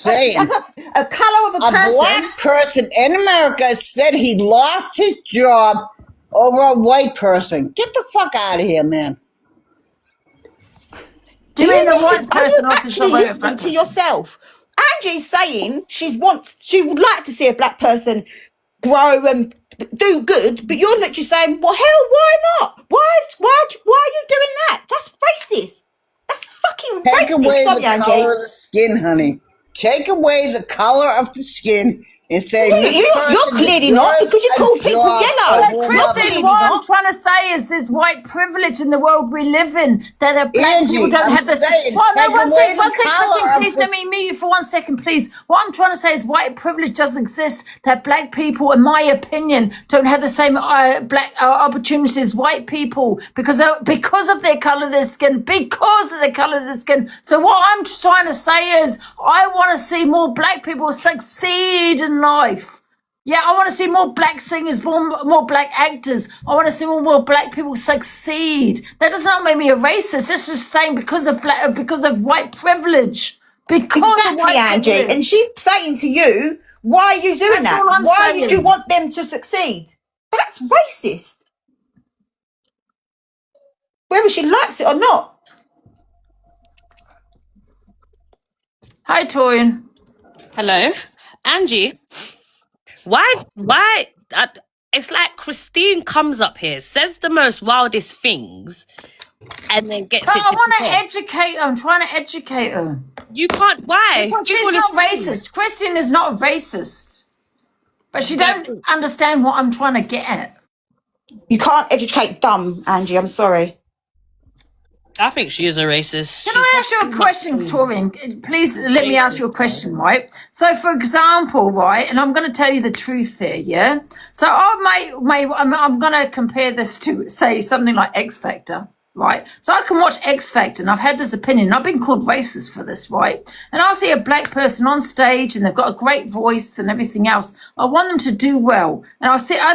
saying. A color of a person. Black person in America said he lost his job over a white person. Get the fuck out of here, man. Do you mean a white person? Are you actually listening to yourself? Angie's saying she would like to see a black person grow and do good, but you're literally saying, well, hell, why not? Why are you doing that? That's racist. That's fucking racist. Take away the color of the skin, honey. Take away the color of the skin and say you're clearly not, because you call people yellow. Christine, what I'm trying to say is there's white privilege in the world we live in, that the black people don't have the same. Well, no, one second, Christine, please let me mute you for 1 second, please. What I'm trying to say is white privilege doesn't exist, that black people, in my opinion, don't have the same black opportunities as white people because of their color of their skin, because of the color of their skin. So what I'm trying to say is I want to see more black people succeed in life. Yeah, I want to see more black singers, more black actors. I want to see more black people succeed. That does not make me a racist. It's just saying because of white privilege. Exactly, Angie. And she's saying to you, why are you doing that? Why do you want them to succeed? That's racist. Whether she likes it or not. Hi, Torian. Hello. Angie, why it's like Christine comes up here, says the most wildest things, and then gets it. I want to educate her. I'm trying to educate her. You can't. Why? She's not racist. Christine is not a racist, but she don't understand what I'm trying to get at. You can't educate dumb, Angie. I'm sorry. I think she is a racist. Can I ask you a question, Torian? Please let me ask you a question, right? So, for example, right, and I'm going to tell you the truth here, yeah? So, I'm going to compare this to, say, something like X Factor, right? So, I can watch X Factor, and I've had this opinion. I've been called racist for this, right? And I'll see a black person on stage, and they've got a great voice and everything else. I want them to do well. And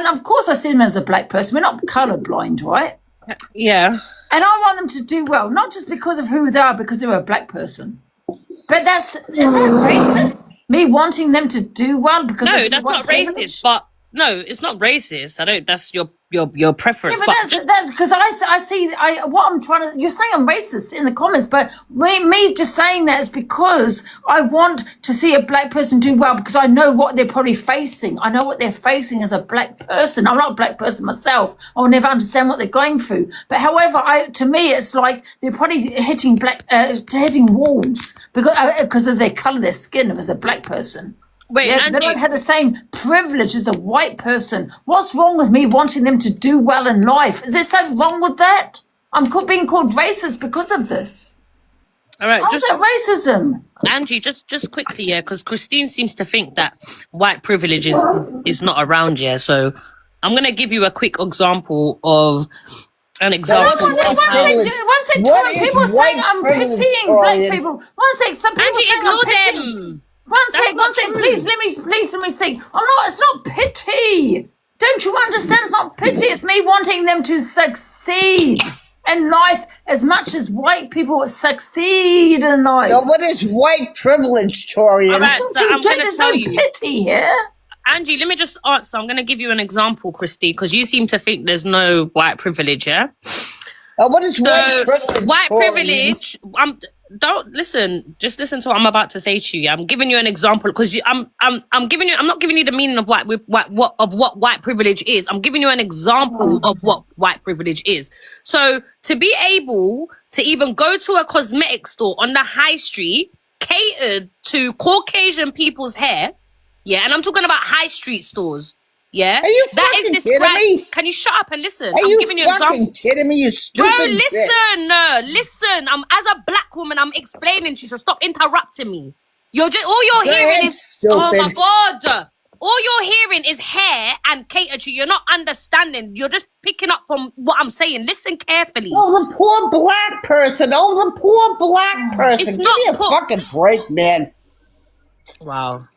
of course, I see them as a black person. We're not colorblind, right? Yeah. And I want them to do well, not just because of who they are, because they're a black person. But is that racist? Me wanting them to do well because that's not racist. But no, it's not racist. That's your preference. Yeah, but that's because I see what I'm trying to. You're saying I'm racist in the comments, but me just saying that is because I want to see a black person do well because I know what they're probably facing. I know what they're facing as a black person. I'm not a black person myself. I'll never understand what they're going through. But however, to me, it's like they're probably hitting walls because of their color, their skin, as a black person. Wait, yeah, they don't have the same privilege as a white person. What's wrong with me wanting them to do well in life? Is there something wrong with that? I'm being called racist because of this. All right, how's that racism? Angie, just quickly, yeah, because Christine seems to think that white privilege is not around here. So I'm going to give you a quick example of one sec, people are saying I'm pitying black people. One sec, some people Angie, ignore them. One sec, please let me see. It's not pity. Don't you understand? It's not pity. It's me wanting them to succeed in life as much as white people succeed in life. So what is white privilege, Torian? All right, so I'm going to tell you. Pity here. Angie, let me just answer. I'm going to give you an example, Christine, because you seem to think there's no white privilege, yeah? What is white privilege? White privilege. Don't listen. Just listen to what I'm about to say to you. I'm giving you an example because I'm not giving you the meaning of what white privilege is. I'm giving you an example of what white privilege is. So to be able to even go to a cosmetic store on the high street catered to Caucasian people's hair, yeah, and I'm talking about high street stores. Yeah, are you fucking kidding me? Can you shut up and listen? I'm giving you an example. Are you fucking kidding me? You stupid Bro, listen. As a black woman, I'm explaining to you, so stop interrupting me. All you're hearing is stupid. Oh my god. All you're hearing is hair and cater to. You're not understanding. You're just picking up from what I'm saying. Listen carefully. Oh, the poor black person. It's Give not me a fucking break, man. Wow.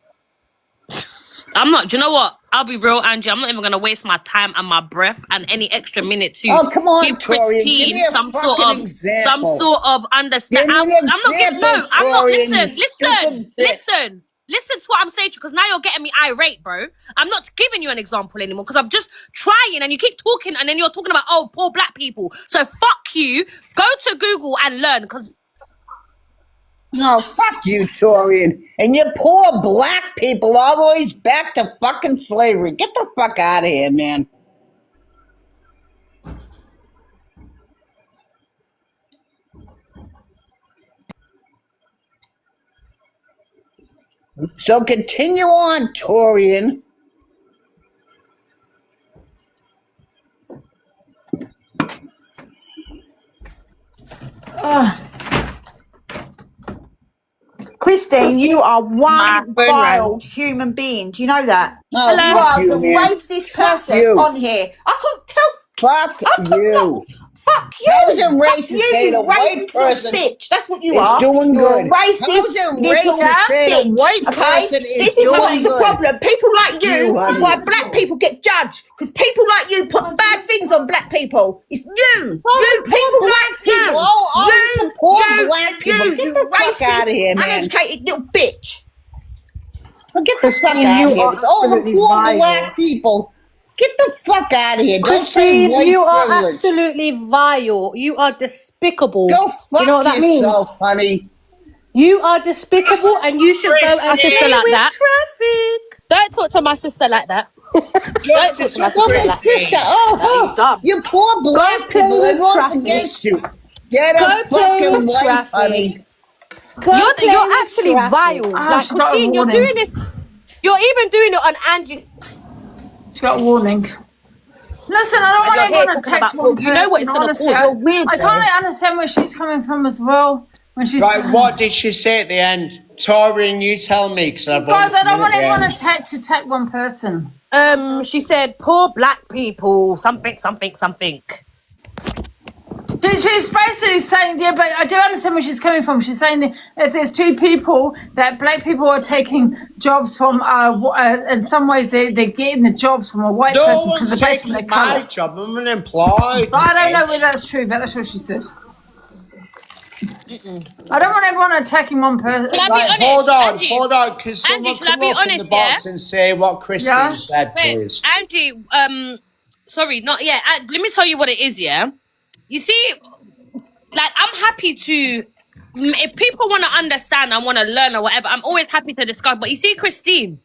I'm not. Do you know what? I'll be real, Angie. I'm not even gonna waste my time and my breath and any extra minute to come on, give Torian. Give me a some fucking sort of example. understanding. Give me an example, I'm not. Torian, Listen. Listen to what I'm saying to you, because now you're getting me irate, bro. I'm not giving you an example anymore because I'm just trying, and you keep talking, and then you're talking about, oh, poor black people. So fuck you. Go to Google and learn, because... No, fuck you, Torian. And your poor black people all the way back to fucking slavery. Get the fuck out of here, man. So continue on, Torian. Christine, you are one phone vile human being. Do you know that? Oh, You fuck are you, the man. racist Fuck person you. on here. I couldn't tell. Fuck you. Fuck you. How is it racist you, to say the you white racist person bitch. That's what you is are. doing You're good? a racist How is it little racist to say the bitch, white okay? person is This is doing the good? problem. People like Fuck you, you, that's honey. why black people get judged. Because people like you put bad things on black people. It's you. All You the poor people black like people. you. All the poor black people. You Get the fuck racist, out of here, man. uneducated little bitch. Get the fuck Christine, out you of here. are With all the absolutely poor vile. black people. Get the fuck out of here. Don't say Christine, white you are privilege. absolutely vile. You are despicable. Go fuck you know what that means? yourself, honey. You are despicable, and you should go and My sister play like with that. traffic. Don't talk to my sister like that. Don't talk to my sister Well, like my that. sister, oh, you dumb. you poor black play people. with Everyone's traffic. against you. Get Go a play fucking with life, traffic. honey. Go You're play with actually traffic. vile. Like, she got a Christine, you're warning. doing this. You're even doing it on Angie. She got a warning. Listen, I don't And you're here want to talking text about one poor. You know what it's person. going to Honestly, cause. You're weird. I can't understand where she's coming from as well. When she's Right, what did she say at the end? Torian, you tell me, because I've guys, I don't want at the everyone end. to attack one person. She said, poor black people, something. She's basically saying, yeah, but I do understand where she's coming from. She's saying that if there's two people, that black people are taking jobs from, in some ways they're getting the jobs from a white No person because one's they're based on taking their my colour. job. I'm unemployed. But I don't know whether that's true, but that's what she said. I don't want everyone attacking one person. Can I be honest? Hold on. Can someone Angie, shall I come be up in the honest, box and say what Christine Yeah? said, Wait, please? Angie, sorry, not yet. Let me tell you what it is, yeah? You see, like, I'm happy to, if people want to understand and want to learn or whatever, I'm always happy to discuss. But you see, Christine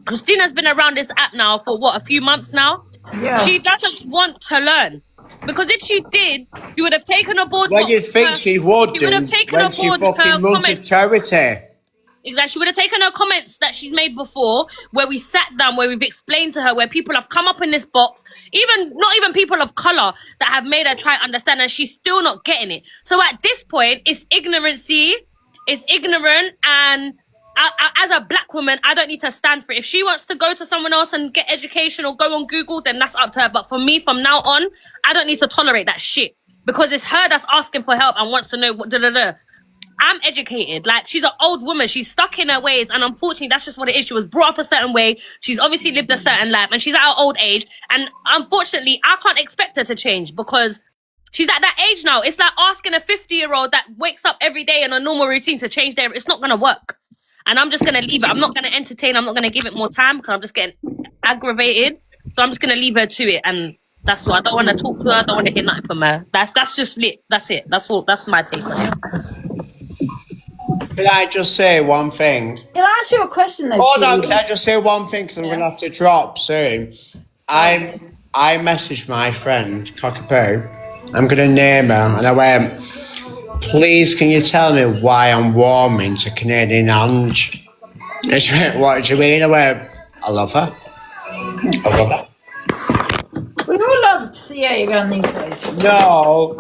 has been around this app now for what, a few months now? Yeah. She doesn't want to learn. Because if she did, she would have taken aboard. Well, you'd think she would She do would have taken when she aboard her fucking runs a comments. charity. Exactly. She would have taken her comments that she's made before, where we sat down, where we've explained to her, where people have come up in this box, not even people of color that have made her try and understand, and she's still not getting it. So at this point, it's ignorancy, it's ignorant, and as a black woman, I don't need to stand for it. If she wants to go to someone else and get education or go on Google, then that's up to her. But for me, from now on, I don't need to tolerate that shit because it's her that's asking for help and wants to know what I'm educated. Like, she's an old woman. She's stuck in her ways. And unfortunately, that's just what it is. She was brought up a certain way. She's obviously lived a certain life. And she's at her old age. And unfortunately, I can't expect her to change because she's at that age now. It's like asking a 50-year-old that wakes up every day in a normal routine to change their... It's not going to work. And I'm just going to leave it. I'm not going to entertain. I'm not going to give it more time because I'm just getting aggravated. So I'm just going to leave her to it. And that's what I don't want to talk to her. I don't want to hear nothing from her. That's just lit. That's it. That's all. That's my take on it. Can I just say one thing? Can I ask you a question though? Hold on, can I just say one thing because I'm going to have to drop soon. I messaged my friend, Cockapoo. I'm going to name her. And I went, please, can you tell me why I'm warming to Canadian Angie? And she went, what do you mean? I went, I love her. I love her. We all love to see how you around these places. No.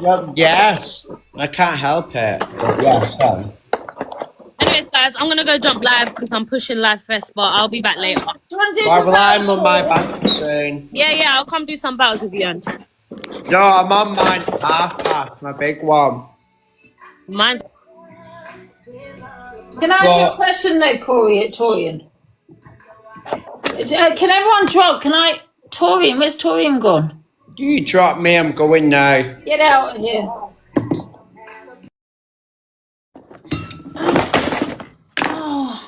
Well, yes. I can't help it. But yes, Anyways, guys, I'm going to go jump live because I'm pushing live first, but I'll be back later. Do you want to do Well, some I'm on my back soon. Yeah, I'll come do some battles with you, Angie. No, I'm on mine half, my big one. Mine's... Can I ask you a question though, Torian? Can everyone drop? Torian, where's Torian gone? You drop me, I'm going now. Get out of here. Oh.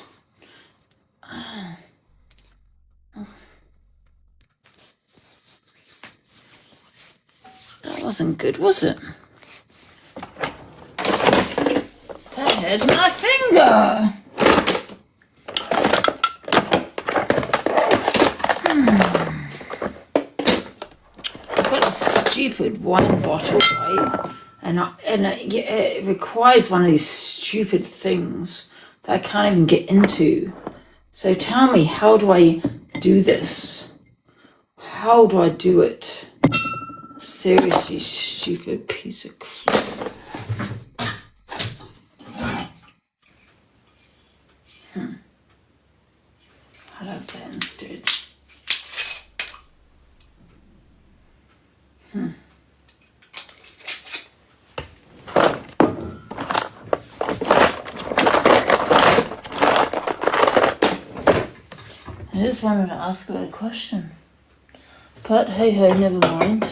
wasn't good, was it? That hurt my finger. I've got a stupid wine bottle, right? And it requires one of these stupid things that I can't even get into. So tell me, how do I do this? How do I do it? Seriously, stupid piece of crap. I'll have that instead. I just wanted to ask her a question. But hey ho, never mind.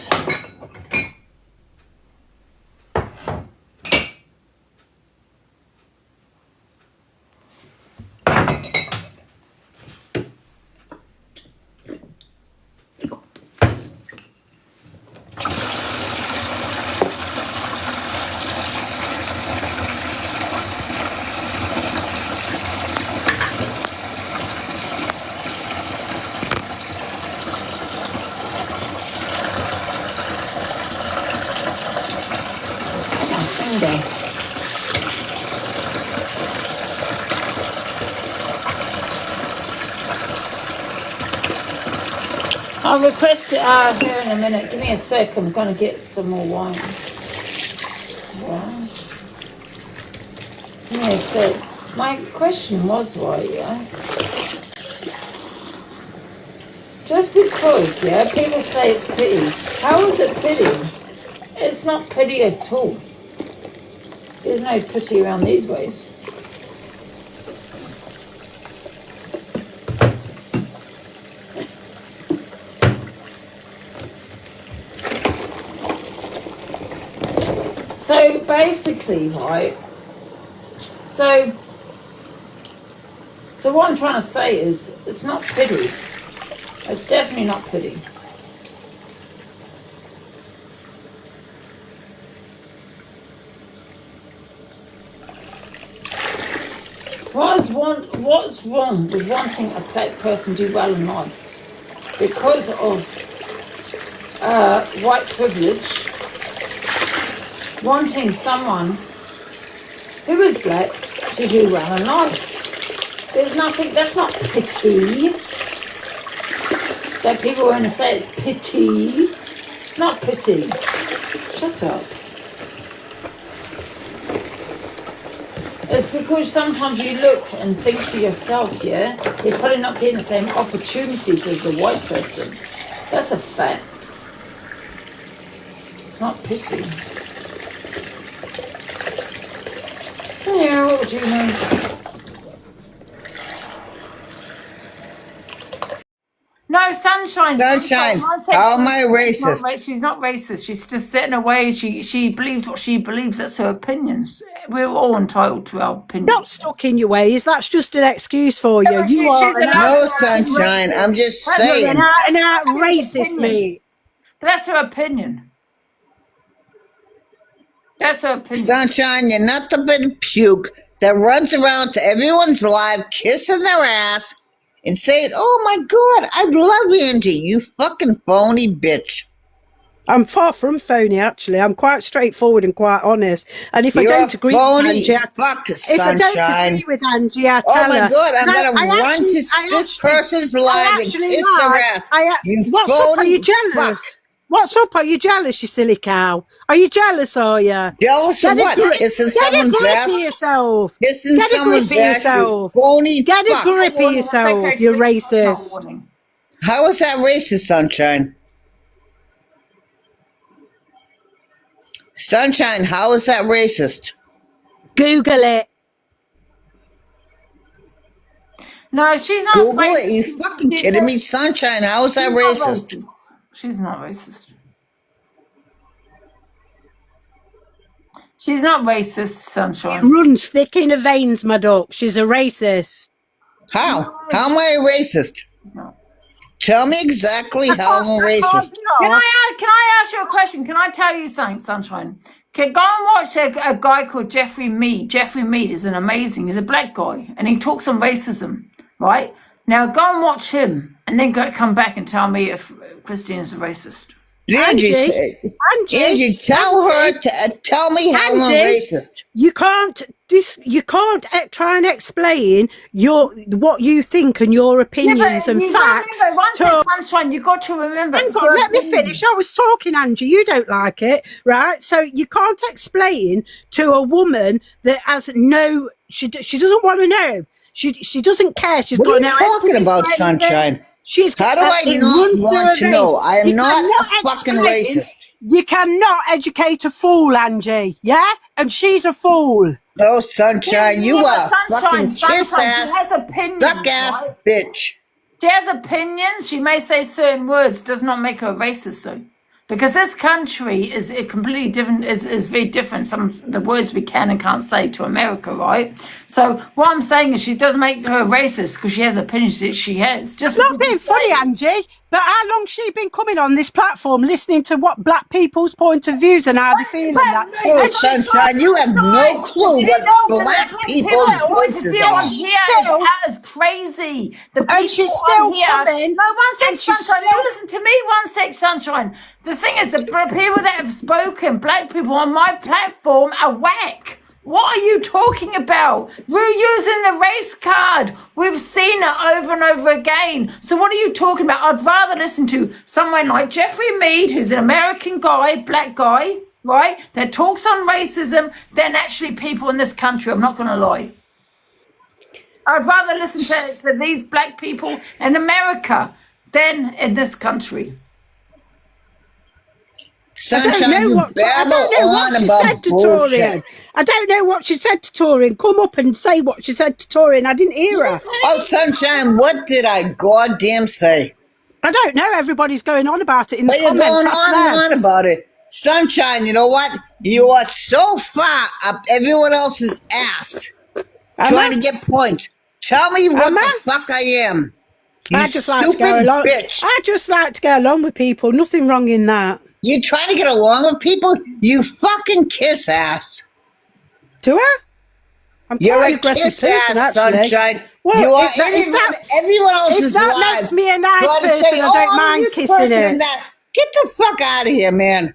I'll request it here in a minute. Give me a sec. I'm going to get some more wine. Wow. Give me a sec. My question was, right, yeah? Just because, yeah, people say it's pity. How is it pity? It's not pity at all. There's no pity around these ways. So basically, right, so what I'm trying to say is it's not pity. It's definitely not pity. What's wrong with wanting a black person to do well in life? Because of white privilege, wanting someone who is black to do well in life. There's nothing, that's not pity. That people are going to say it's pity. It's not pity. Shut up. It's because sometimes you look and think to yourself, yeah, you're probably not getting the same opportunities as a white person. That's a fact. It's not pity. Yeah, what would you know? No, Sunshine. Sunshine, how am I racist? She's not racist. She's just set in a way. She believes what she believes. That's her opinions. We're all entitled to our opinions. Not stuck in your ways. That's just an excuse for you. You are no, Sunshine. I'm just saying. You're an out racist, mate. But that's her opinion. That's her opinion. Sunshine, you're not the big puke that runs around to everyone's live, kissing their ass, and saying, "Oh my God, I love Angie." You fucking phony bitch. I'm far from phony, actually. I'm quite straightforward and quite honest. And if I don't agree with Angie, I tell her. Oh my God, I'm gonna run to this person's live and kiss their ass. What's up? Are you jealous? What's up? Are you jealous, you silly cow? Are you jealous, are you? Jealous of what? Kissing someone's ass? Get a grip of yourself. Kissing someone's ass, you phony Get a grip of yourself, you racist. How is that racist, Sunshine? Sunshine, how is that racist? Google it. No, she's not Google racist. It? You fucking kidding me? Sunshine, how is that racist? She's not racist. She's not racist, Sunshine. It runs thick in her veins, my duck. She's a racist. How? How am I a racist? No. Tell me exactly how I'm racist. Can I ask you a question? Can I tell you something, Sunshine? Go and watch a guy called Jeffrey Mead. Jeffrey Mead is he's a black guy, and he talks on racism, right? Now go and watch him, and then come back and tell me if Christine is a racist. Angie, tell her to tell me how I'm racist. You can't try and explain what you think and your opinions and facts. Sunshine, you got to remember. Hang on, let me finish. I was talking, Angie. You don't like it, right? So you can't explain to a woman that has no. She doesn't want to know. She doesn't care. She's got no. What are you talking about, Sunshine? How do I not want to know? I am not a fucking racist. You cannot educate a fool, Angie. Yeah? And she's a fool. No, Sunshine, you are fucking kiss-ass, duck-ass bitch. She has opinions. She may say certain words. Does not make her a racist, though. Because this country is completely different, is very different. Some of the words we can and can't say to America, right? So what I'm saying is she doesn't make her racist because she has opinions that she has. Just not being funny, Angie, but how long's she been coming on this platform listening to what black people's point of views and how they feel and that? Oh, Sunshine, you have no clue what black people's voices are. That is crazy. And she's still coming. No, one sec, Sunshine. You listen to me, 1 sec, Sunshine. The thing is, the people that have spoken, black people on my platform, are whack. What are you talking about? We're using the race card. We've seen it over and over again. So what are you talking about? I'd rather listen to someone like Jeffrey Mead, who's an American guy, black guy, right, that talks on racism than actually people in this country. I'm not going to lie. I'd rather listen to these black people in America than in this country. Sunshine, I don't know what she said to Torian. I don't know what she said to Torian. Come up and say what she said to Torian. I didn't hear her. Oh, Sunshine, what did I goddamn say? I don't know. Everybody's going on about it in the comments. You're going on about it. Sunshine, you know what? You are so far up everyone else's ass trying to get points. Tell me what the fuck I am. I just like to go along. Bitch. I just like to go along with people. Nothing wrong in that. You trying to get along with people? You fucking kiss ass. Do I? I'm quite an aggressive person, actually. Sunshine. Well, you are everyone else's if that makes me a nice person, I don't mind kissing it. Get the fuck out of here, man.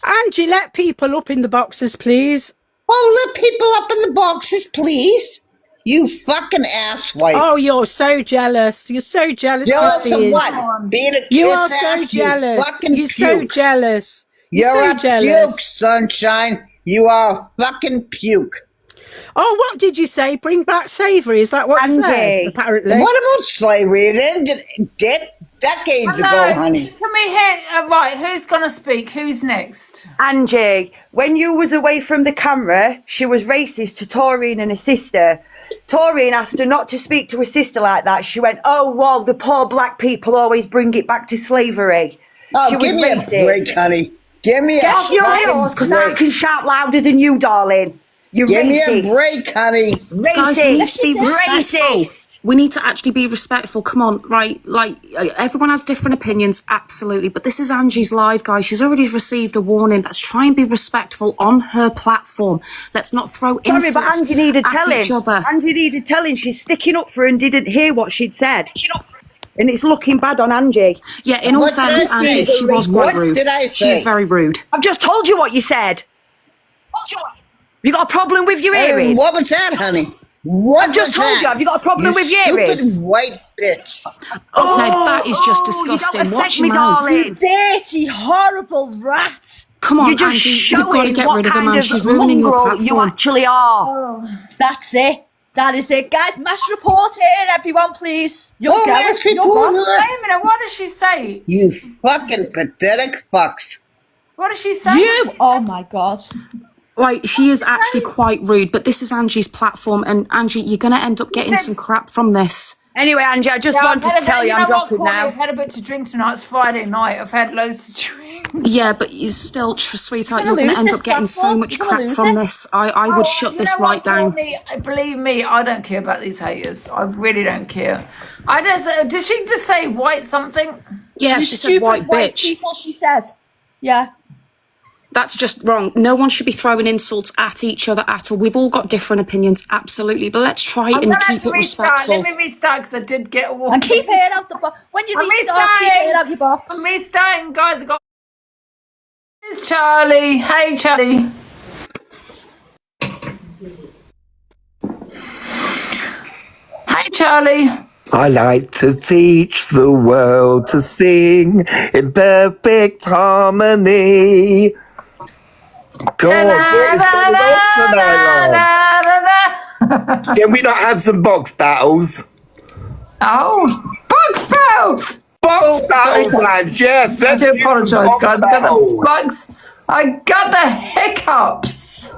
Angie, let people up in the boxes, please. Oh, let people up in the boxes, please. You fucking asswipe. Oh, you're so jealous. You're so jealous, Christine. What? Being a you are so jealous. You're so jealous. You're so jealous. Puke, Sunshine. You are a fucking puke. Oh, what did you say? Bring back slavery? Is that what you said? Apparently. What about slavery? It ended decades ago, honey. Can we hear? Right, who's going to speak? Who's next? Angie, when you was away from the camera, she was racist to Taurine and her sister. Taurine asked her not to speak to her sister like that. She went, oh, well, the poor black people always bring it back to slavery. Oh, give me a break, honey. Give me Get off your heels, because I can shout louder than you, darling. You Give me a break, honey. Racist. Guys, we need to be respectful. Racist. We need to actually be respectful. Come on, right? Like, everyone has different opinions, absolutely. But this is Angie's live, guys. She's already received a warning. Let's try and be respectful on her platform. Let's not throw insults but Angie needed at telling. each other. Angie needed telling. She's sticking up for her and didn't hear what she'd said. And it's looking bad on Angie. Yeah, in all fairness, Angie, she was quite rude. What did I say? She is very rude. I've just told you what you said. You got a problem with your hearing? What was that, honey? What I've just told you. Have you got a problem with your hearing? Stupid white bitch. Oh, no, that is just disgusting. Watch your mouth. You dirty, horrible rat. Come on, You're just Angie, you've got to get rid of her, man. She's ruining your platform. You actually are. Oh, that's it. That is it, guys. Mass reporting, everyone, please. Mass reporting. Wait a minute, what does she say? You fucking pathetic fucks. What does she say? Oh my God. Like, she is actually quite rude, but this is Angie's platform, and Angie, you're going to end up getting some crap from this. Anyway, Angie, I just wanted to tell you I'm dropping now. I've had a bit to drink tonight. It's Friday night. I've had loads to drink. Yeah, but you still, sweetheart, you're going to end up getting so much crap from this. I would shut this right down. Believe me, I don't care about these haters. I really don't care. Did she just say white something? Yeah, You she said stupid white bitch. people, she said. Yeah. That's just wrong. No one should be throwing insults at each other at all. We've all got different opinions, absolutely. But let's try and keep it respectful. Let me restart because I did get a walk. And keep it out the box. When you restart, keep it out your box. I'm restarting, guys. Here's Charlie. Hey, Charlie. Hey, Charlie. I like to teach the world to sing in perfect harmony. God, where's the box tonight, love? Can we not have some box battles? Oh, box battles! Box battles, lad, yes. I do apologise, guys. I got the hiccups.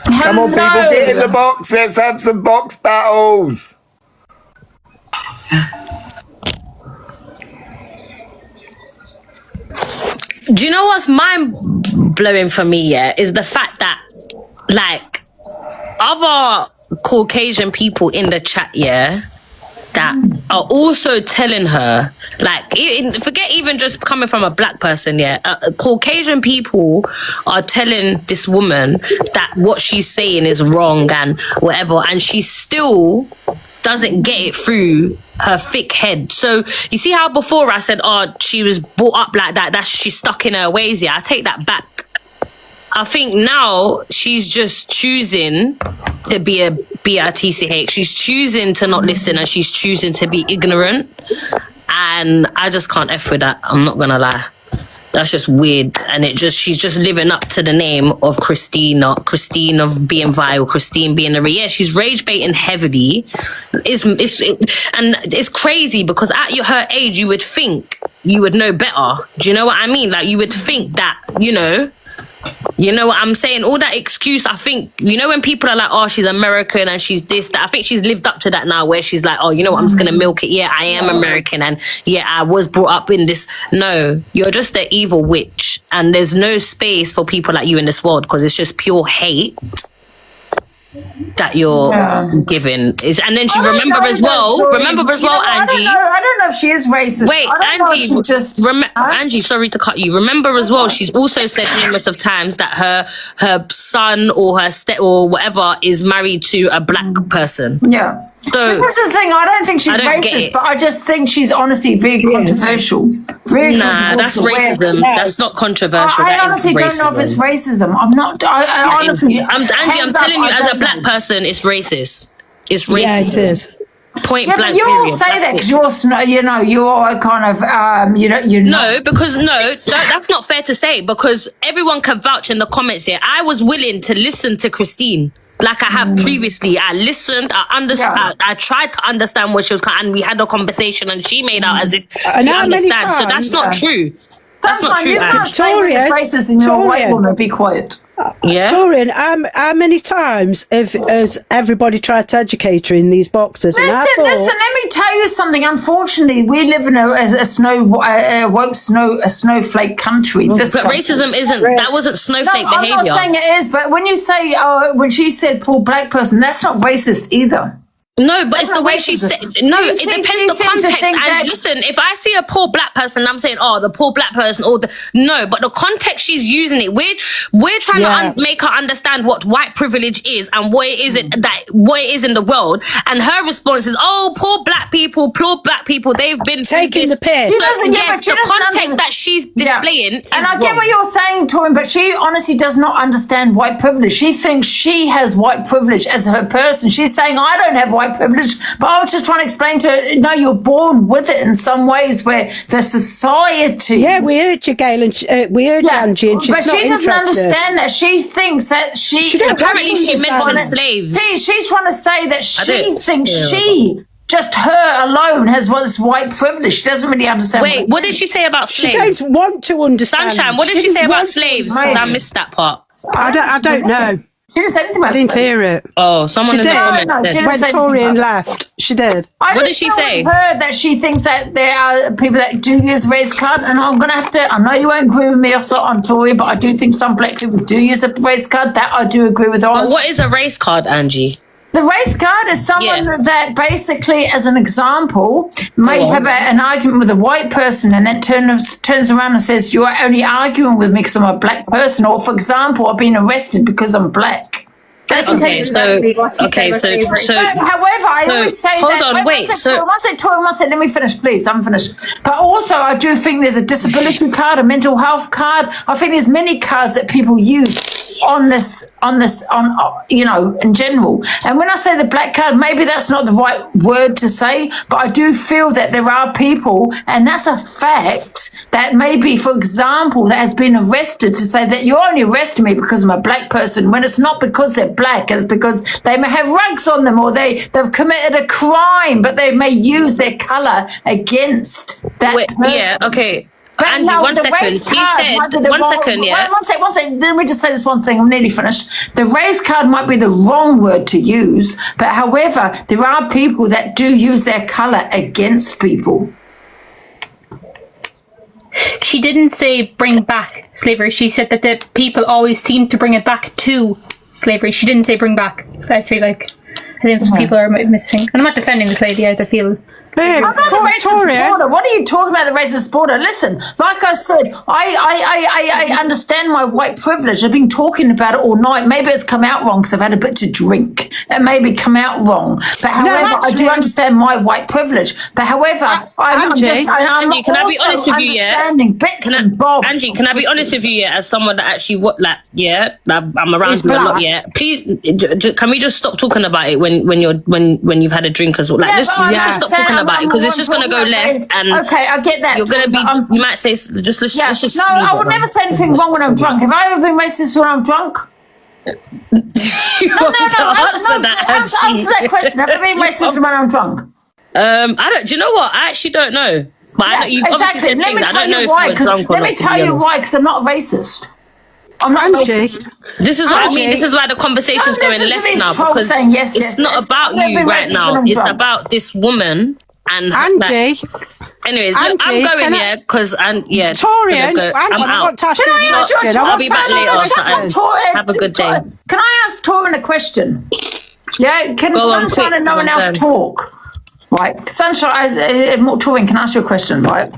Come on, people, get in the box. Let's have some box battles. Do you know what's mind blowing for me? Yeah, is the fact that like other Caucasian people in the chat, yeah, that are also telling her, like, forget even just coming from a black person, yeah, Caucasian people are telling this woman that what she's saying is wrong and whatever, and she still doesn't get it through her thick head. So you see how before I said, oh, she was brought up like that, that's she's stuck in her ways. Yeah, I take that back. I think now she's just choosing to be a BRTCH. She's choosing to not listen and she's choosing to be ignorant. And I just can't F with that. I'm not gonna lie. That's just weird. And she's just living up to the name of Christine of being vile, Christine being yeah, she's rage baiting heavily. And it's crazy because at her age, you would think you would know better. Do you know what I mean? Like, you would think that, you know what I'm saying? All that excuse, I think, when people are like, oh, she's American and she's this, that, I think she's lived up to that now where she's like, oh, you know what, I'm just going to milk it. Yeah, I am American and yeah, I was brought up in this. No, you're just the evil witch and there's no space for people like you in this world because it's just pure hate that you're giving. And then she remember as well, Angie. I don't know if she is racist. Wait, Angie, sorry to cut you. Remember as well, she's also said numerous of times that her son or her or whatever is married to a black person. Yeah. So that's the thing. I don't think she's racist, but I just think she's honestly very controversial. That's racism. That's not controversial. I honestly don't know if it's racism. I'm not. I honestly, Angie, I'm telling you, as a black person, it's racist. It's racist. Yeah, it is. Point blank. But you all say that because you're kind of No, because that's not fair to say because everyone can vouch in the comments here. I was willing to listen to Christine. Like I have previously, I listened, I understood, I tried to understand what she was, and we had a conversation, and she made out as if she understands. So that's not true. That's not true. You can't say when it's racist and you're a white woman. Be quiet. Yeah. Torian, how many times has everybody tried to educate her in these boxes? Listen, let me tell you something. Unfortunately, we live in a snowflake country. But racism isn't, that wasn't snowflake behavior. I'm not saying it is, but when you say, when she said poor black person, that's not racist either. No, but it's the way she said. No, it depends the context. And listen, if I see a poor black person, I'm saying, oh, the poor black person, no, but the context she's using it. We're trying to make her understand what white privilege is and what it is what it is in the world. And her response is, oh, poor black people, they've been taking the piss. So, yes, the context that she's displaying. And I get what you're saying, Torin, but she honestly does not understand white privilege. She thinks she has white privilege as her person. She's saying, I don't have white privilege, but I was just trying to explain to her, no, you're born with it in some ways where the society. Yeah, we heard you, Gail, and we heard Angie, and she's not interested. But she doesn't understand that. She thinks that apparently she mentioned slaves. She's trying to say that she thinks just her alone has what's white privilege. She doesn't really understand. Wait, what did she say about slaves? She don't want to understand. Sunshine, what did she say about slaves? Because I missed that part. I don't know. She didn't say anything about I didn't hear it. Oh, someone She in the did. comments No, she said. didn't When say Torian anything about left, she did. I What just did she told say? her that she thinks that there are people that do use race card, and I'm gonna have to. I know you won't agree with me or on Tory, but I do think some black people do use a race card. That I do agree with her on. But what is a race card, Angie? The race card is someone that basically, as an example, may have an argument with a white person and then turns around and says, "You are only arguing with me because I'm a black person," or, for example, I've been arrested because I'm black. That's Okay, so however, I always say hold that. on, wait. One second, let me finish, please. I'm finished. But also, I do think there's a disability card, a mental health card. I think there's many cards that people use on in general. And when I say the black card, maybe that's not the right word to say, but I do feel that there are people, and that's a fact, that maybe, for example, that has been arrested to say that you're only arresting me because I'm a black person, when it's not because they're black, it's because they may have rags on them or they've committed a crime, but they may use their colour against that person. Yeah, okay. But Angie, now, 1 second. He said, 1 second, yeah. One second. Let me just say this one thing. I'm nearly finished. The race card might be the wrong word to use, but however, there are people that do use their colour against people. She didn't say bring back slavery. She said that the people always seem to bring it back to slavery. She didn't say bring back. So I feel like some people are missing. And I'm not defending this lady, as I feel. I'm not the racist border. What are you talking about, the racist border? Listen, like I said, I understand my white privilege. I've been talking about it all night. Maybe it's come out wrong because I've had a bit to drink. It maybe come out wrong. But however, I do understand my white privilege. But however, Angie, can I be honest with you, yeah? Bits and bobs. Angie, can I be honest with you, yeah? As someone that actually, I'm around you a lot, yeah? Please, can we just stop talking about it when you've had a drink as well? Like, let's just stop talking about it, because it's just going to go left, and okay, I get that. You're going to be, you might say, let's just no, I would never say anything wrong when I'm drunk. Have I ever been racist when I'm drunk? Answer that question. Have I been racist when I'm drunk? I don't. Do you know what? I actually don't know. But I know, you obviously said things. I don't know if you were drunk or not. Let me tell you why, because I'm not a racist. I'm not racist. This is what I mean. This is why the conversation's going left now, because it's not about you right now. It's about this woman. And Angie. Anyways, look, I'm going because Torian, I'm out. I want to ask you a question. I'll be back later. Have a good day. Can I ask Torian a question? Yeah, can Sunshine and no one else talk? Right, Sunshine, Torian, can I ask you a question, right?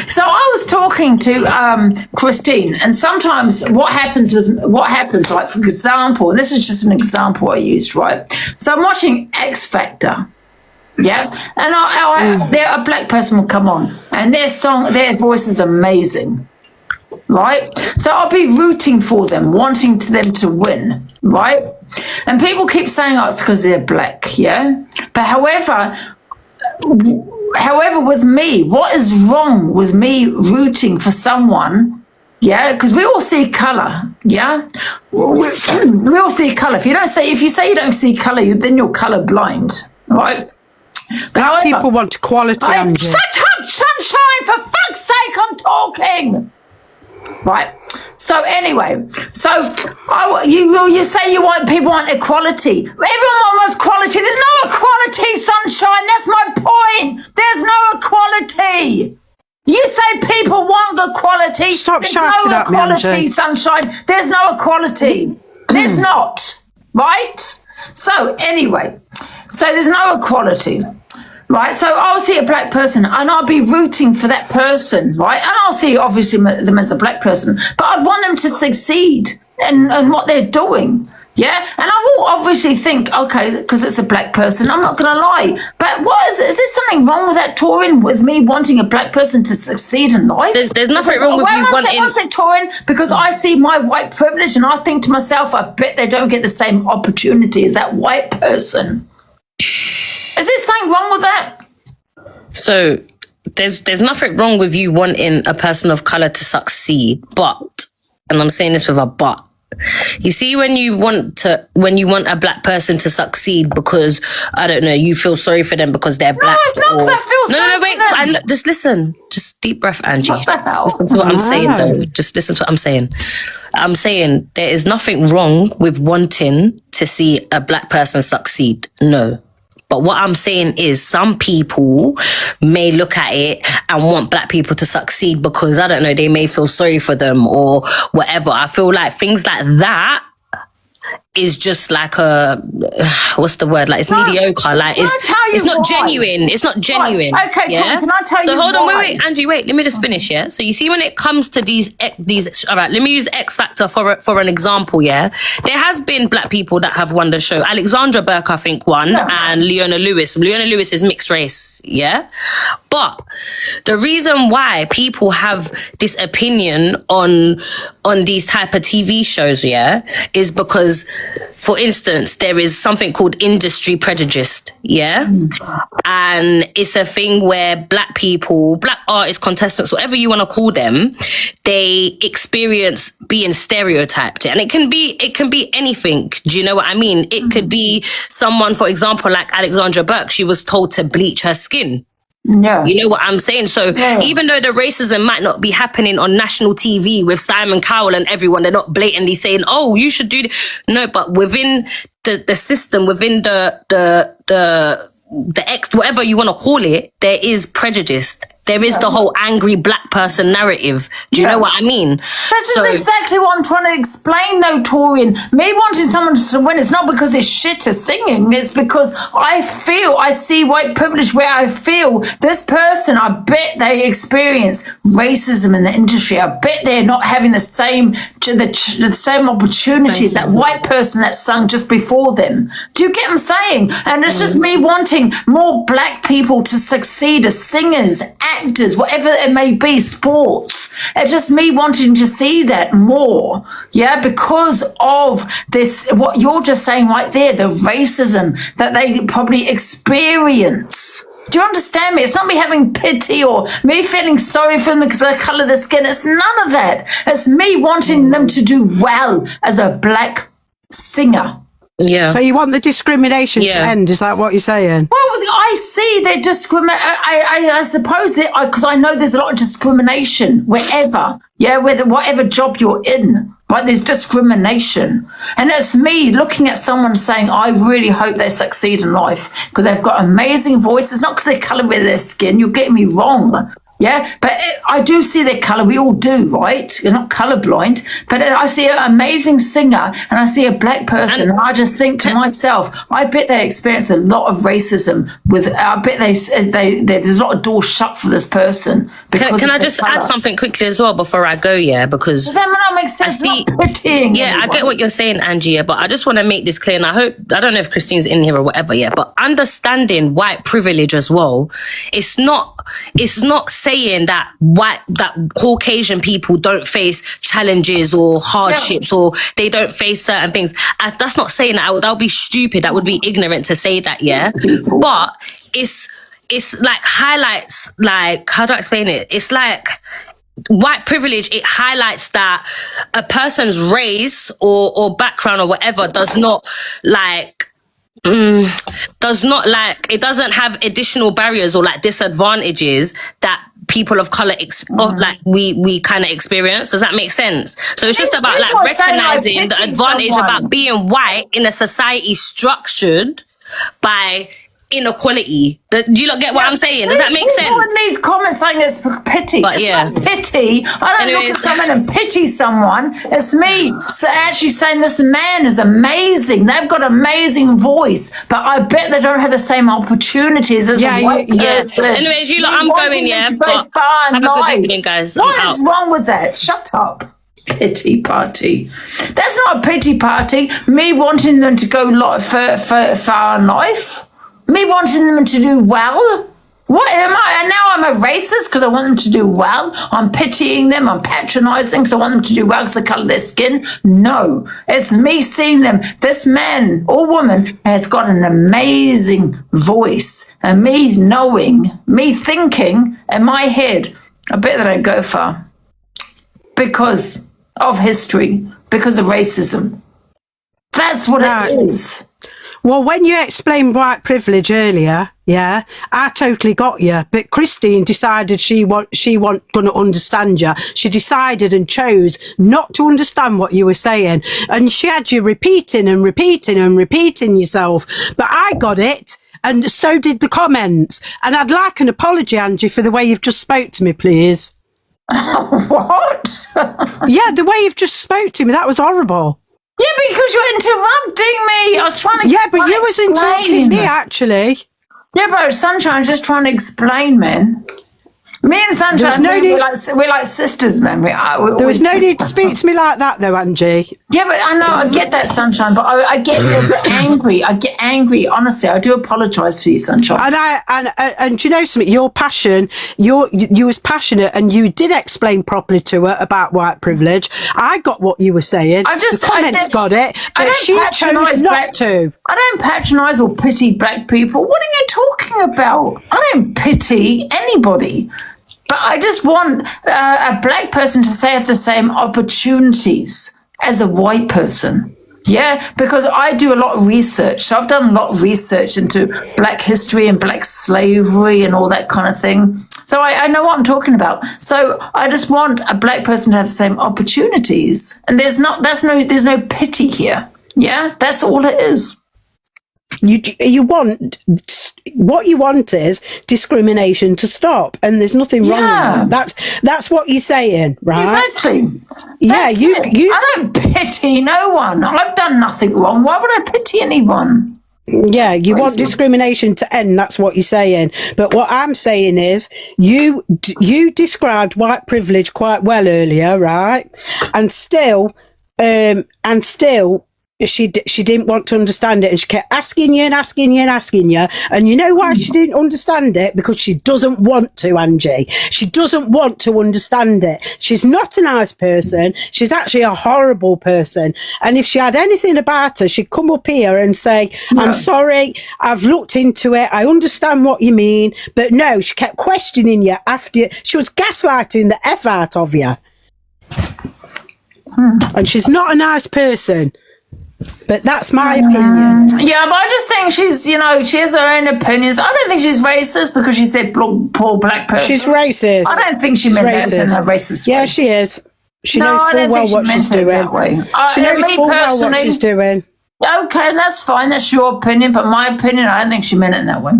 So I was talking to Christine, and sometimes what happens, like, for example, and this is just an example I used, right? So I'm watching X Factor. Yeah, and a black person will come on, and their voice is amazing, right? So I'll be rooting for them, wanting them to win, right? And people keep saying, "Oh, it's because they're black," yeah. But however, with me, what is wrong with me rooting for someone? Yeah, because we all see colour. Yeah, we all see colour. If you say you don't see colour, then you're colour blind, right? But people want equality, Angie. Shut up, Sunshine! For fuck's sake, I'm talking. Right. So anyway, you say people want equality. Everyone wants equality. There's no equality, Sunshine. That's my point. There's no equality. You say people want the equality. Stop shouting at me, Angie. There's no equality, Sunshine. There's no equality. There's not. Right? So anyway, there's no equality, right? So I'll see a black person and I'll be rooting for that person, right? And I'll see obviously them as a black person, but I want them to succeed in what they're doing, yeah? And I will obviously think, okay, because it's a black person, I'm not going to lie. But is there something wrong with that, Torian, with me wanting a black person to succeed in life? There's nothing wrong with you wanting... I say Torian, because I see my white privilege and I think to myself, I bet they don't get the same opportunity as that white person. Is there something wrong with that? So there's nothing wrong with you wanting a person of colour to succeed, but, and I'm saying this with a but, you see, when you want a black person to succeed because, I don't know, you feel sorry for them because they're black. No, it's not because I feel sorry for them. Just listen. Just deep breath, Angie. What the hell? Listen to what I'm saying, though. Just listen to what I'm saying. I'm saying there is nothing wrong with wanting to see a black person succeed. No. But what I'm saying is some people may look at it and want black people to succeed because, I don't know, they may feel sorry for them or whatever. I feel like things like that is just like a, what's the word? Like, it's mediocre. Like, it's not genuine. It's not genuine. Right. Okay, yeah? Can I tell you so hold on, why? wait, Angie, wait. Let me just finish, yeah? So you see, when it comes to these, all right, let me use X Factor for an example, yeah? There has been black people that have won the show. Alexandra Burke, I think, won, and Leona Lewis. Leona Lewis is mixed race, yeah? But the reason why people have this opinion on these type of TV shows, yeah, is because, for instance, there is something called industry prejudice, yeah? And it's a thing where black people, black artists, contestants, whatever you want to call them, they experience being stereotyped. And it can be anything. Do you know what I mean? It could be someone, for example, like Alexandra Burke, she was told to bleach her skin. Yeah. You know what I'm saying? So even though the racism might not be happening on national TV with Simon Cowell and everyone, they're not blatantly saying, oh, you should do this. No, but within the system, within the whatever you want to call it, there is prejudice. There is the whole angry black person narrative. Do you know what I mean? This is exactly what I'm trying to explain, though, Torian. Me wanting someone to win, it's not because they're shit at singing. It's because I see white privilege where I feel this person, I bet they experience racism in the industry. I bet they're not having the same opportunities that white person that sung just before them. Do you get what I'm saying? And it's just me wanting more black people to succeed as singers, actors, whatever it may be, sports. It's just me wanting to see that more, yeah, because of this, what you're just saying right there, the racism that they probably experience. Do you understand me? It's not me having pity or me feeling sorry for them because of the colour of their skin. It's none of that. It's me wanting them to do well as a black singer. Yeah. So you want the discrimination to end? Is that what you're saying? Well, I see that I suppose that because I know there's a lot of discrimination wherever, whatever job you're in, right? There's discrimination, and it's me looking at someone saying, I really hope they succeed in life because they've got amazing voices, not because they colour with their skin. You're getting me wrong. Yeah, but I do see their colour. We all do, right? You're not colourblind. But I see an amazing singer and I see a black person and I just think to myself, I bet they experience a lot of racism. I bet there's a lot of doors shut for this person. Can I just add something quickly as well before I go, yeah? Because that makes sense. Not pitying anyone. I get what you're saying, Angie, but I just want to make this clear, and I don't know if Christine's in here or whatever, but understanding white privilege as well, it's not saying that Caucasian people don't face challenges or hardships or they don't face certain things. That's not saying that. That would be stupid. That would be ignorant to say that, yeah? But it's like highlights, like, how do I explain it? It's like white privilege, it highlights that a person's race or background or whatever does not it doesn't have additional barriers or like disadvantages that people of color we kind of experience. Does that make sense? So it's just about like recognizing the advantage about being white in a society structured by inequality. Do you not get what I'm saying? Does that make sense? All in these comments saying it's pity. But it's not pity. I don't look at someone and pity someone. It's me actually saying this man is amazing. They've got amazing voice, but I bet they don't have the same opportunities as a white person. Anyways, I'm going, but have a good evening, guys. What is wrong with that? Shut up. Pity party. That's not a pity party. Me wanting them to go far in life. Me wanting them to do well. What am I? And now I'm a racist because I want them to do well. I'm pitying them. I'm patronising because I want them to do well because of the colour of their skin. No, it's me seeing them. This man or woman has got an amazing voice, and me knowing, me thinking in my head, I bet they don't go far because of history, because of racism. That's what it is. Well, when you explained white privilege earlier, Yeah, I totally got you. But Christine decided she wasn't going to understand you. She decided and chose not to understand what you were saying. And she had you repeating and repeating and repeating yourself. But I got it. And so did the comments. And I'd like an apology, Angie, for the way you've just spoke to me, please. What? Yeah, the way you've just spoke to me, that was horrible. Yeah, because you're interrupting me. I was trying to. Yeah, but you was interrupting me, actually. Yeah, but Sunshine, just trying to explain, man. Me and Sunshine, we're like sisters, man. There was no need to speak to me like that, though, Angie. Yeah, but I know, I get that, Sunshine, but I get a little bit angry. I get angry, honestly. I do apologise for you, Sunshine. And you know something? Your passion, you was passionate, and you did explain properly to her about white privilege. I got what you were saying. The comments got it, but she chose not to. I don't patronise or pity black people. What are you talking about? I don't pity anybody. But I just want a black person to have the same opportunities as a white person. Yeah, because I do a lot of research. So I've done a lot of research into black history and black slavery and all that kind of thing. So I know what I'm talking about. So I just want a black person to have the same opportunities. And there's no pity here. Yeah, that's all it is. You want, what you want is discrimination to stop, and there's nothing wrong with that. That's what you're saying, right? Exactly. Yeah, you I don't pity no one. I've done nothing wrong. Why would I pity anyone? Yeah, you want discrimination to end. That's what you're saying. But what I'm saying is, you described white privilege quite well earlier, right? And still. She didn't want to understand it, and she kept asking you and asking you and asking you. And you know why she didn't understand it? Because she doesn't want to, Angie. She doesn't want to understand it. She's not a nice person. She's actually a horrible person. And if she had anything about her, she'd come up here and say, I'm sorry, I've looked into it, I understand what you mean. But no, she kept questioning you after you. She was gaslighting the F out of you. And she's not a nice person. But that's my opinion. Yeah, but I just think she has her own opinions. I don't think she's racist because she said poor black person. She's racist. I don't think she meant that in a racist way. Yeah, she is. She knows full well what she's doing. She knows full well what she's doing. Okay, that's fine. That's your opinion. But my opinion, I don't think she meant it in that way.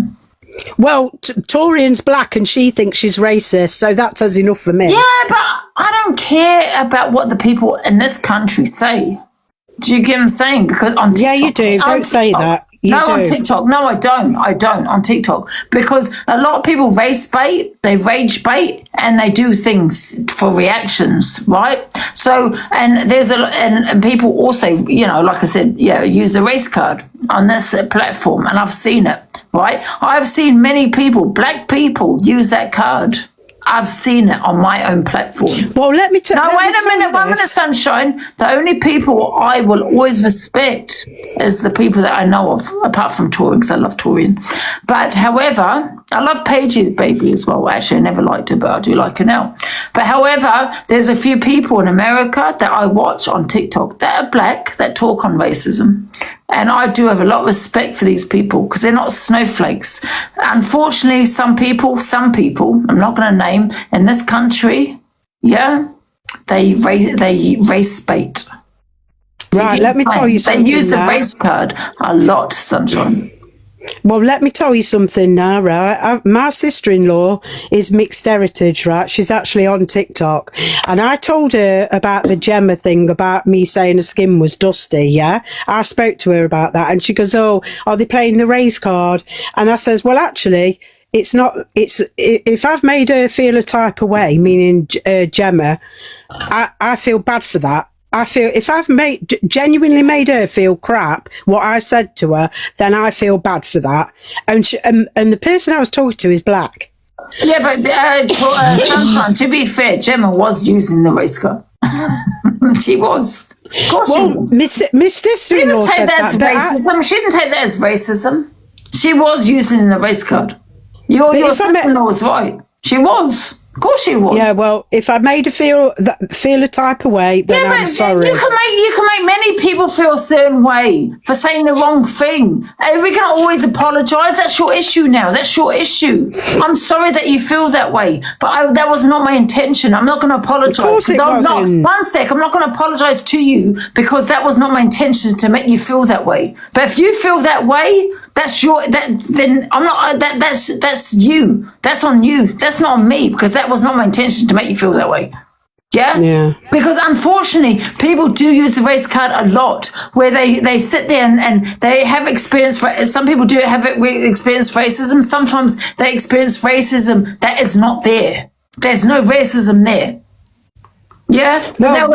Well, Torian's black and she thinks she's racist, so that says enough for me. Yeah, but I don't care about what the people in this country say. Do you get what I'm saying? Because on TikTok, yeah, you do. Don't say that. On TikTok. No, I don't. I don't on TikTok, because a lot of people race bait, they rage bait, and they do things for reactions, right? So, and there's and people also, like I said, use the race card on this platform, and I've seen it, right? I've seen many people, black people, use that card. I've seen it on my own platform. Well, let me tell you. Now, wait a minute, 1 minute, Sunshine. The only people I will always respect is the people that I know of, apart from Torian, because I love Torian. But, however, I love Paige's baby as well. Actually, I never liked her, but I do like her now. But, however, there's a few people in America that I watch on TikTok that are black that talk on racism. And I do have a lot of respect for these people because they're not snowflakes. Unfortunately, some people, I'm not going to name, in this country, they race bait. Right, let me tell you something. They use the race card a lot, Sunshine. Well, let me tell you something now, right? My sister-in-law is mixed heritage, right? She's actually on TikTok. And I told her about the Gemma thing, about me saying her skin was dusty, yeah? I spoke to her about that. And she goes, oh, are they playing the race card? And I says, well, actually, it's not, if I've made her feel a type of way, meaning Gemma, I feel bad for that. I feel if I've genuinely made her feel crap, what I said to her, then I feel bad for that. And the person I was talking to is black. Yeah, but Sunshine, to be fair, Gemma was using the race card. She was. Of course she was. Miss sister-in-law said that. She didn't take that as racism. She was using the race card. Your sister-in-law was right. She was. Of course she was. Yeah, well, if I made her feel a type of way, then I'm sorry. You can make many people feel a certain way for saying the wrong thing. We can always apologise. That's your issue now. That's your issue. I'm sorry that you feel that way, but that was not my intention. I'm not going to apologise. Of course it wasn't. One sec. I'm not going to apologise to you because that was not my intention to make you feel that way. But if you feel that way, that's then I'm not. That's you. That's on you. That's not on me because that was not my intention to make you feel that way. Yeah? Because unfortunately, people do use the race card a lot where they sit there and they have experienced, some people do have experienced racism. Sometimes they experience racism that is not there. There's no racism there. Yeah? No,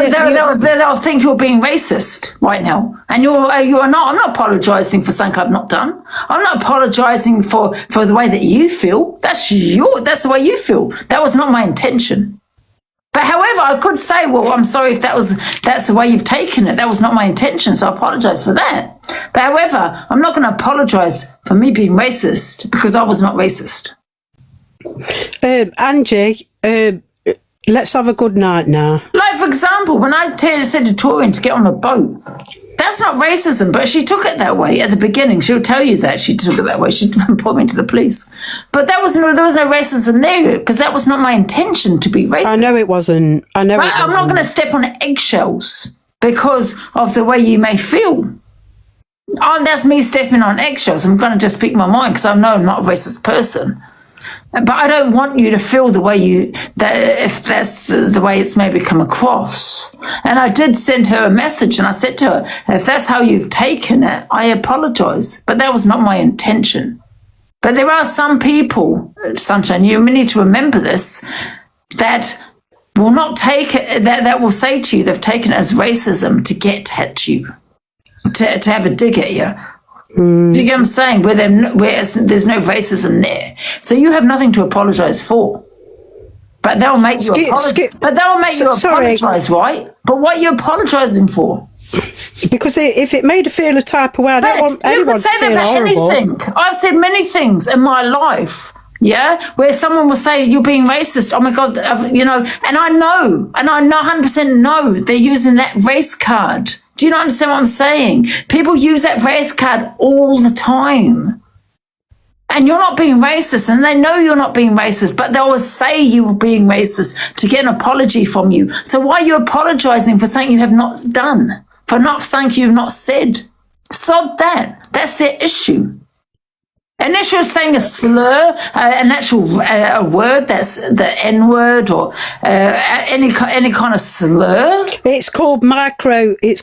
they'll think you're being racist right now. And you are not. I'm not apologising for something I've not done. I'm not apologising for the way that you feel. That's the way you feel. That was not my intention. But however, I could say, well, I'm sorry if that's the way you've taken it. That was not my intention, so I apologise for that. But however, I'm not going to apologise for me being racist because I was not racist. Angie, let's have a good night now. Like, for example, when I said to Torian to get on a boat, that's not racism, but she took it that way at the beginning. She'll tell you that she took it that way. She put me to the police. But there was no racism there because that was not my intention to be racist. I know it wasn't. I'm not going to step on eggshells because of the way you may feel. That's me stepping on eggshells. I'm going to just speak my mind because I know I'm not a racist person. But I don't want you to feel the way if that's the way it's maybe come across. And I did send her a message and I said to her, if that's how you've taken it, I apologise. But that was not my intention. But there are some people, Sunshine, you need to remember this, that will not take it, that will say to you they've taken it as racism to get at you, to have a dig at you. Do you get what I'm saying? Where there's no racism there, so you have nothing to apologise for. But they'll make you apologise, right? But what are you apologising for? Because if it made her feel a type of way, I don't want anyone to feel horrible. Anything. I've said many things in my life. Yeah, where someone will say you're being racist. Oh my God, and I know 100% know they're using that race card. Do you not understand what I'm saying? People use that race card all the time. And you're not being racist, and they know you're not being racist, but they'll say you were being racist to get an apology from you. So why are you apologising for something you have not done? For not something you've not said? Sod that. That's their issue. Unless you're saying a slur, an actual a word that's the N-word or any kind of slur. It's called micro. It's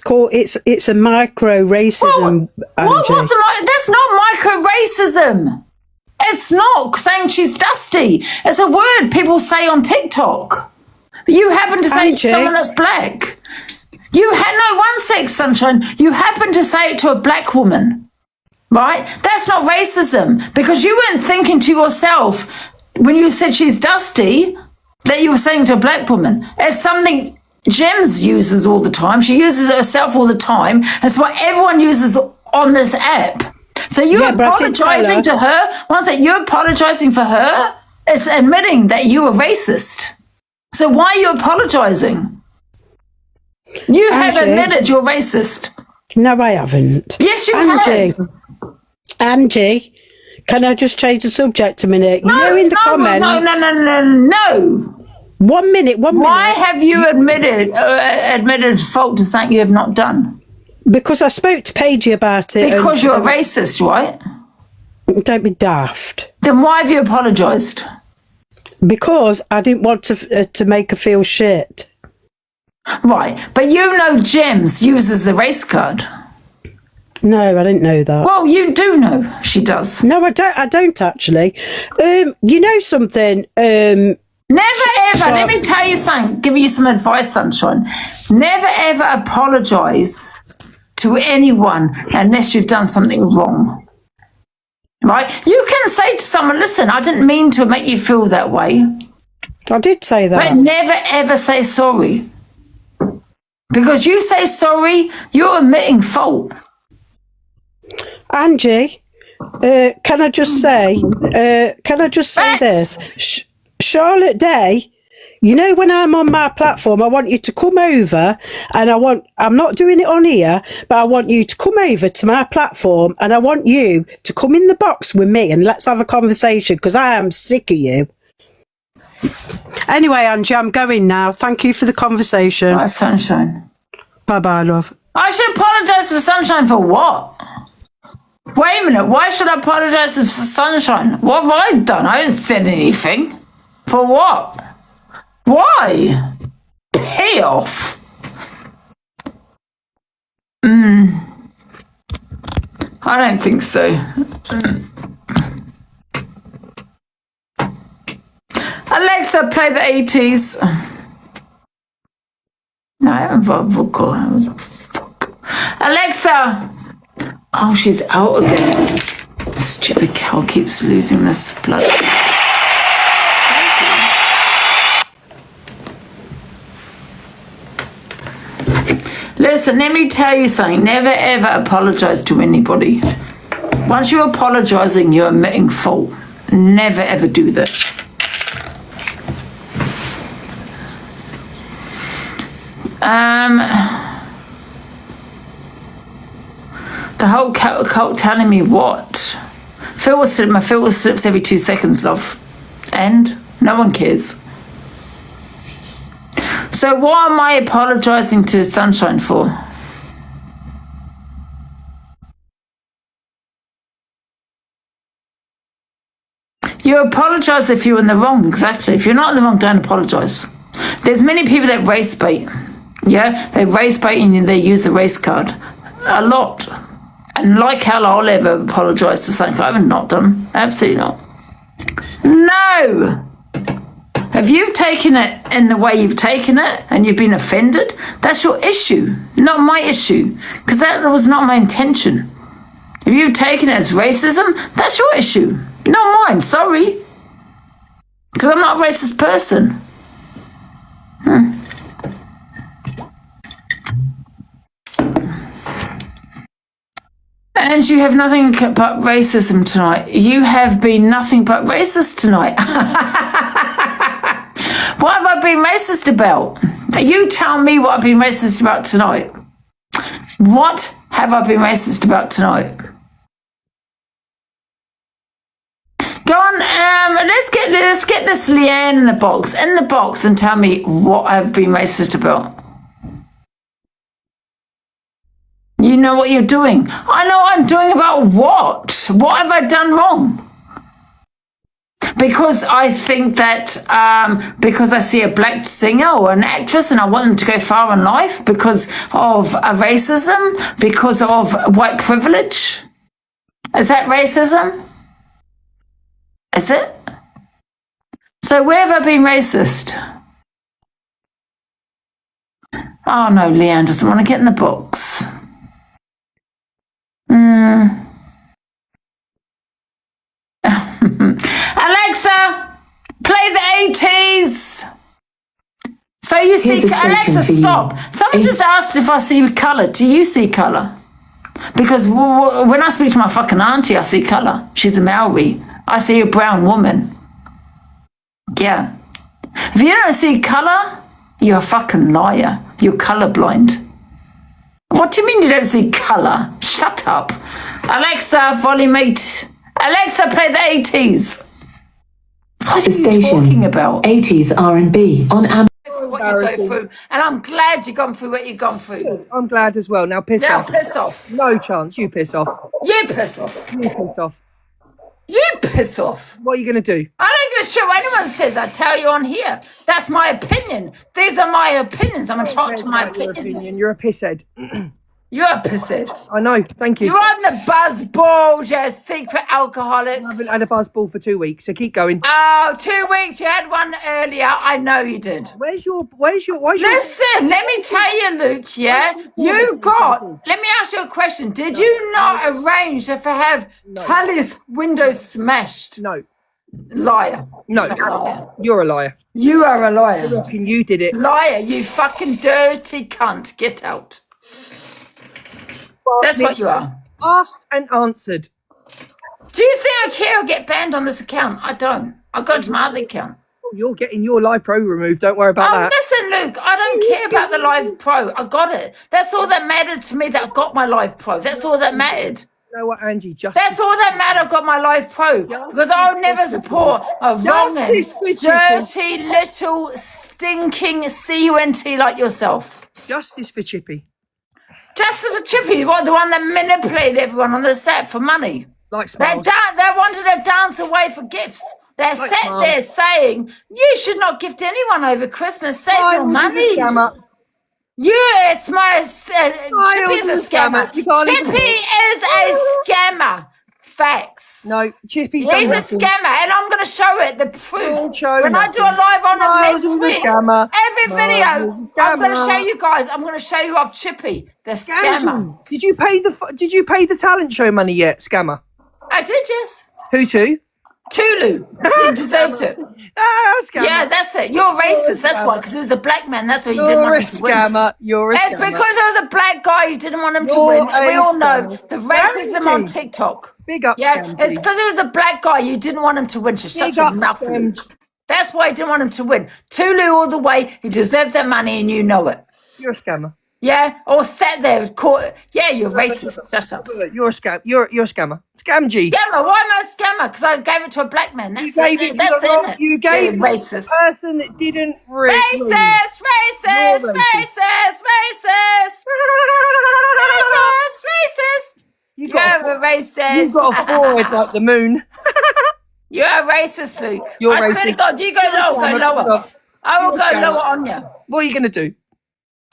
a micro racism. That's not micro racism. It's not saying she's dusty. It's a word people say on TikTok. You happen to say it to someone that's black. One sec, Sunshine. You happen to say it to a black woman. Right? That's not racism because you weren't thinking to yourself when you said she's dusty that you were saying to a black woman. It's something Gems uses all the time. She uses it herself all the time. It's what everyone uses on this app. So you're apologising to her. Once that you're apologising for her, it's admitting that you were racist. So why are you apologising? You have admitted you're racist. No, I haven't. Yes, you have. Angie, can I just change the subject a minute? In the comments. No. 1 minute. Why have you admitted fault to something you have not done? Because I spoke to Paige about it. Because you're a racist, right? Don't be daft. Then why have you apologised? Because I didn't want to make her feel shit. Right, but Gems uses the race card. No, I didn't know that. Well, you do know she does. No, I don't actually. You know something? Never ever, let me tell you something, give you some advice, Sunshine. Never ever apologise to anyone unless you've done something wrong. Right? You can say to someone, listen, I didn't mean to make you feel that way. I did say that. But never ever say sorry. Because you say sorry, you're admitting fault. Angie, can I just say this? Charlotte Day, you know, when I'm on my platform, I want you to come over and I'm not doing it on here, but I want you to come over to my platform and I want you to come in the box with me and let's have a conversation because I am sick of you. Anyway, Angie, I'm going now. Thank you for the conversation. Bye, Sunshine. Bye-bye, love. I should apologise for Sunshine for what? Wait a minute, why should I apologise for Sunshine? What have I done? I haven't said anything. For what? Why? Pay off. I don't think so. Alexa, play the 80s. No, I haven't got a vocal. Fuck. Alexa! Oh, she's out again. Stupid cow keeps losing this blood. Listen, let me tell you something. Never ever apologise to anybody. Once you're apologising, you're admitting fault. Never ever do that. The whole cult telling me what? My filter slips every 2 seconds, love. And no one cares. So what am I apologising to Sunshine for? You apologise if you're in the wrong, exactly. If you're not in the wrong, don't apologise. There's many people that race bait. Yeah, they race bait and they use the race card. A lot. And like hell, I'll ever apologise for something I haven't not done. Absolutely not. No! If you've taken it in the way you've taken it and you've been offended, that's your issue, not my issue. Because that was not my intention. If you've taken it as racism, that's your issue, not mine, sorry. Because I'm not a racist person. And you have nothing but racism tonight. You have been nothing but racist tonight. What have I been racist about? You tell me what I've been racist about tonight. What have I been racist about tonight? Go on, let's get this Leanne in the box and tell me what I've been racist about. You know what you're doing. I know what I'm doing about what? What have I done wrong? Because I think that because I see a black singer or an actress and I want them to go far in life because of racism, because of white privilege. Is that racism? Is it? So where have I been racist? Oh no, Leanne doesn't want to get in the box. Alexa, play the 80s. So you see, Alexa, stop. Someone just asked if I see colour. Do you see colour? Because when I speak to my fucking auntie, I see colour. She's a Maori. I see a brown woman. Yeah. If you don't see colour, you're a fucking liar. You're colourblind. What do you mean you don't see colour? Shut up. Alexa, volume 8. Alexa, play the 80s. What are you talking about? 80s R&B on Am. What you go through, and I'm glad you've gone through what you've gone through. Good. I'm glad as well. Now piss off. Now piss off. No chance. You piss off. You piss off. You piss off. You piss off. What are you going to do? I don't give a shit what anyone says. I tell you on here. That's my opinion. These are my opinions. I'm entitled to my opinions. You're a pisshead. You're a pisshead. I know. Thank you. You're on the buzzball, you secret alcoholic. I haven't had a buzzball for 2 weeks, so keep going. Oh, 2 weeks. You had one earlier. I know you did. Listen, let me tell you, Luke, yeah? Let me ask you a question. Did you not arrange to have Tully's windows smashed? No. Liar. No. Liar. You're a liar. You are a liar. I reckon you did it. Liar, you fucking dirty cunt. Get out. That's what you are. Asked and answered. Do you think I care or get banned on this account? I don't. I'll go to my other account. You're getting your Live Pro removed. Don't worry about that. Listen, Luke, I don't care about the Live Pro. I got it. That's all that mattered to me, that I got my Live Pro. That's all that mattered. You know what, Angie? That's all that mattered. I got my Live Pro. Because I'll never support a wronging, dirty, little, stinking cunt like yourself. Justice for Chippy. Justice for Chippy, the one that manipulated everyone on the set for money. Like Smiles. They wanted to dance away for gifts. They're sat there saying, you should not gift anyone over Christmas. Save your money. Yes, Chippy is a scammer. Chippy is a scammer. Facts. No, Chippy's He's a scammer, and I'm going to show it, the proof. When I do a live on him next week, every video, I'm going to show you guys. I'm going to show you off Chippy, the scammer. Did you pay the talent show money yet, scammer? I did, yes. Who to? Tulu. He deserved it. Scammer. Yeah, that's it. You're racist. That's why, because it was a black man. That's why you didn't want him to win. You're a scammer. It's because it was a black guy. You didn't want him to win. We all know the racism on TikTok. Big up. Yeah, it's because it was a black guy. You didn't want him to win. So shut your mouth. That's why you didn't want him to win. Tulu all the way. He deserved that money, and you know it. You're a scammer. Yeah, or sat there, caught. Yeah, you're racist. Shut up. You're a scam. You're a scammer. Scam G. Scammer. Why am I a scammer? Because I gave it to a black man. That's You gave it to That's the wrong. it. You gave it racist. to the person that didn't really. Racist. You're a racist. You've got a forehead like the moon. You're a racist, Luke. You're I swear to racist. God, you go lower. I will go lower on you. What are you going to do?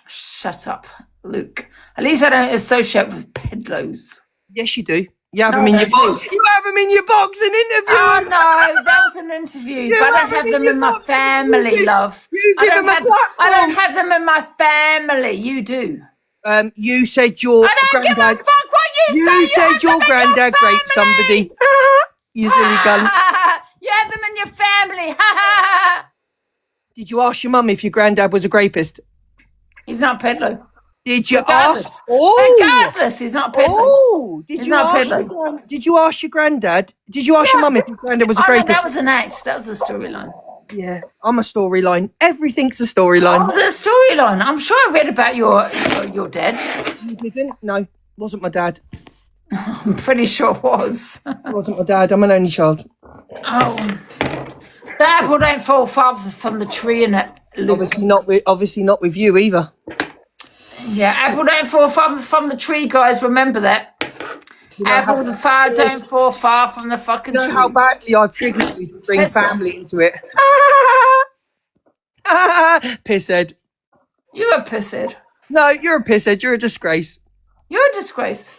Shut up, Luke. At least I don't associate with peddlers. Yes, you do. You have them in your box. You have them in your box and interview Oh them. no, that was an interview. But I don't have them in my family, love. You give them a platform. I don't have them in my family. You do. You said your I don't give a granddad. fuck what you say. You said your granddad raped somebody. You silly gun. You have them in your family. Did you ask your mum if your granddad was a rapist? He's not a peddler. Did you Regardless. ask? Oh, Regardless, he's not a peddler. oh! He's not a peddler. Did you ask your granddad? Did you ask your mum if your granddad was a Oh, no, rapist? that was an act. That was a storyline. Yeah, I'm a storyline. Everything's a That storyline. was a storyline. I'm sure I read about your dad. You didn't? No, wasn't my dad. I'm pretty sure it was. Wasn't my dad. I'm an only child. Oh, the apple don't fall far from the tree, in it. Obviously not with you either. Yeah, apple don't fall from the tree, guys. Remember that. Apple don't fall far from the fucking You know tree. how badly I've triggered you to bring Listen. family into it. Pisshead. You're a pisshead. No, you're a pisshead. You're a disgrace. You're a disgrace.